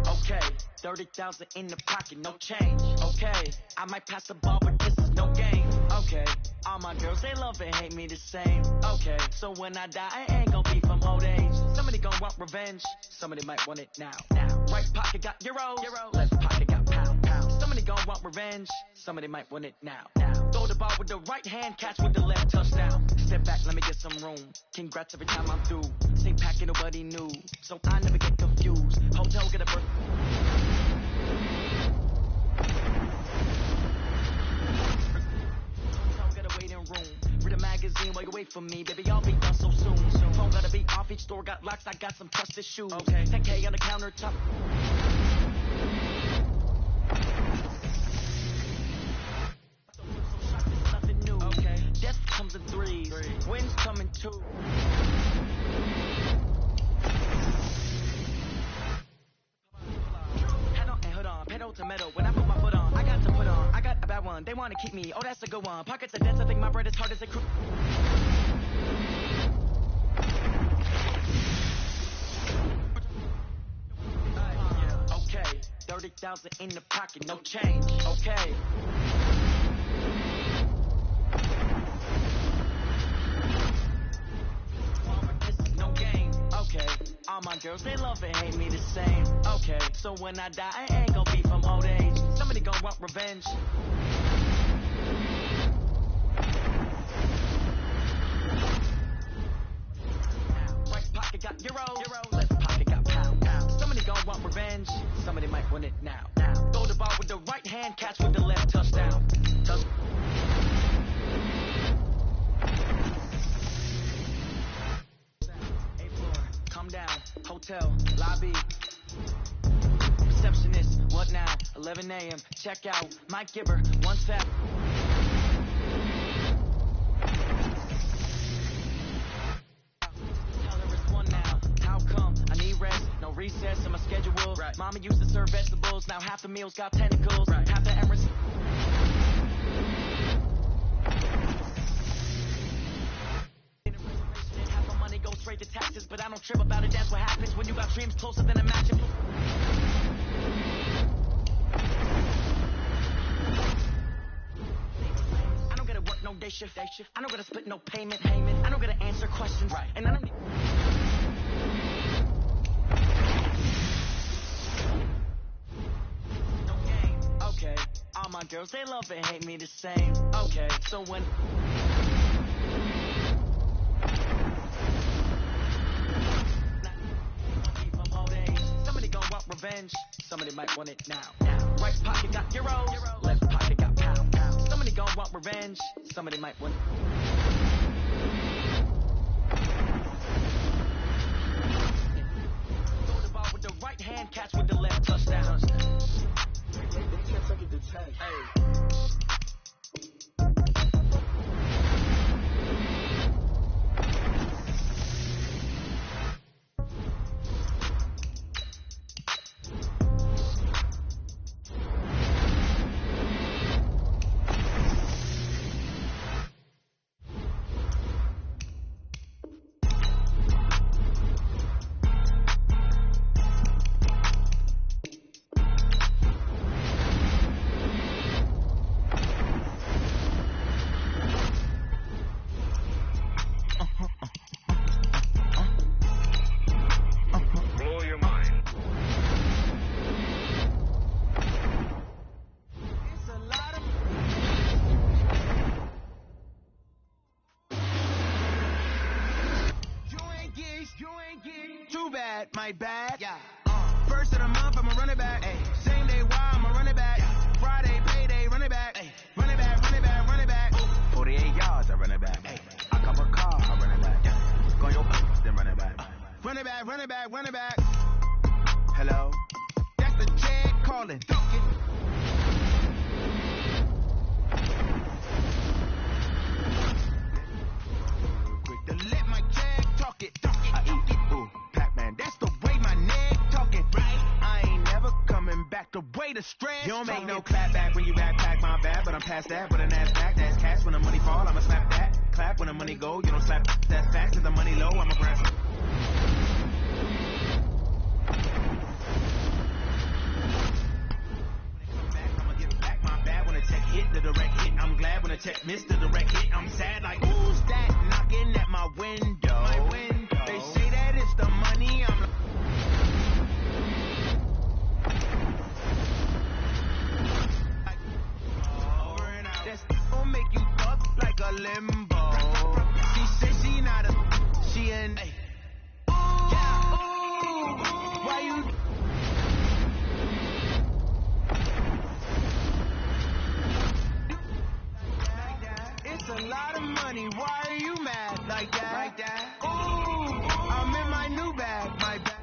Okay, 30,000 in the pocket, no change. Okay, I might pass the ball, but this is no game. Okay, all my girls, they love and hate me the same. Okay, so when I die, I ain't gon' be from old age. Somebody gon' want revenge, somebody might want it now. Right pocket got euros, left pocket got pound. Somebody gon' want revenge, somebody might want it now. Throw the ball with the right hand, catch with the left, touchdown. Step back, let me get some room. Congrats every time I'm through. Same packet, nobody knew, so I never get confused. Hotel get a birth. Hotel get a waiting room. Read a magazine while you wait for me, baby. I'll be done so soon. Phone gotta be off, each store got locks. I got some trusted shoes. Okay, 10K on the countertop. Nothing new. Okay, death comes in threes. Winds come in two. Pedal to metal, when I put my foot on, I got to put on, I got a bad one, they wanna keep me, oh that's a good one, pockets are dense, I think my bread is hard as a crew. Okay, 30,000 in the pocket, no change, okay. No game, okay. All my girls, they love and hate me the same. Okay, so when I die, I ain't gon' be from old age. Somebody gon' want revenge. Right pocket got euros, left pocket got pound. Somebody gon' want revenge. Somebody might want it now. Throw the ball with the right hand, catch with the left, touchdown. Down, hotel, lobby, receptionist, what now? 11 a.m., check out, Mike Gibber, 1 sec. Tell her it's 1 now, how come? I need rest, no recess in my schedule. Right. Mama used to serve vegetables, now half the meals got tentacles. Right. Half the Emirates. Go straight to taxes, but I don't trip about it. That's what happens when you got dreams closer than a matching. I don't gotta work no day shift. I don't gotta split no payment. I don't gotta answer questions. Right. And I don't need. No game. Okay. All my girls, they love and hate me the same. Okay. So when. Revenge, somebody might want it now. Right pocket got euros, left pocket got pound. Somebody gon' want revenge, somebody might want. Throw the ball with the right hand, catch with the left, touchdown. They can't take it to 10. Hey. bad, my bad. Yeah. First of the month, I'ma run it back. Ay. Same day, why I'ma run it back. Yeah. Friday, payday, run it back. Ay. Run it back, run it back, run it back. Ooh. 48 yards, I run it back. Ay. I cop a car, I run it back. Yeah. Go your then run it back. Run it back, run it back, run it back. Hello? That's the Jag calling. Quick to let my Jag talk it. I eat it, ooh, Pac-Man. That's the way my neck talking. Right? I ain't never coming back the way the stress. You don't make no clap back when you backpack, my bad, but I'm past that. But an ass back, that's cash when the money fall. I'ma slap that. Clap when the money go. You don't slap that fast. If the money low, I'ma grab some. Hit the direct hit, I'm glad when the check missed the direct hit. I'm sad like who's that knocking at my window? They say that it's the money. I'm like, over and out. That's gonna make you up like a limbo. She said she not a, she an. Hey. Yeah. Why you? It's a lot of money. Why are you mad like that? Like that? Ooh, I'm in my new bag. My bag.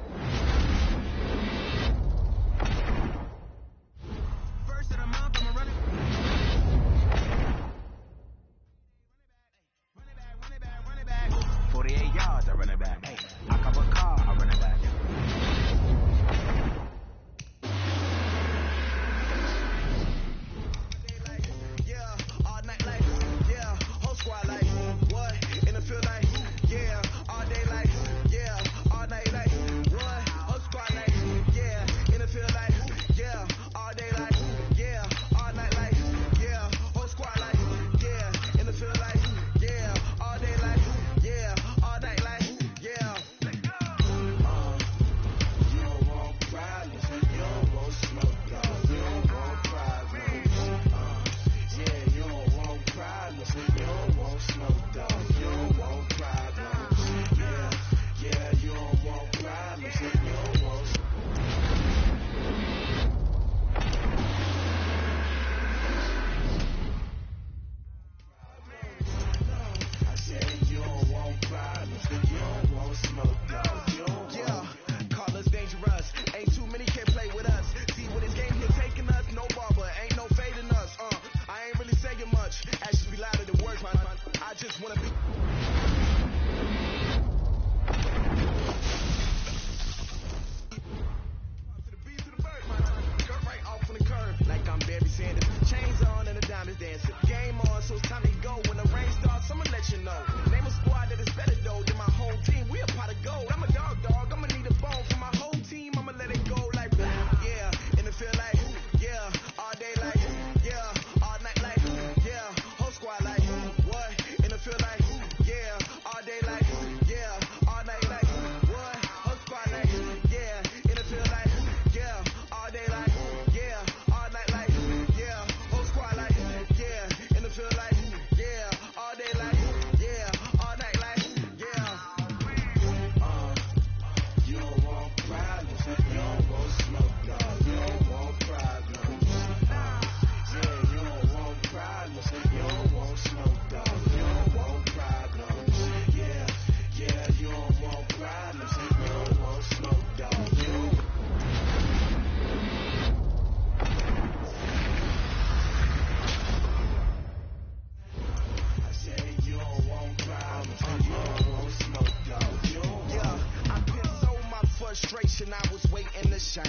First of the month, I'ma run it. Run it back, run it back, run it back. 48 yards, I run it back. Hey, I cop a car, I run it back. I was waiting to shine.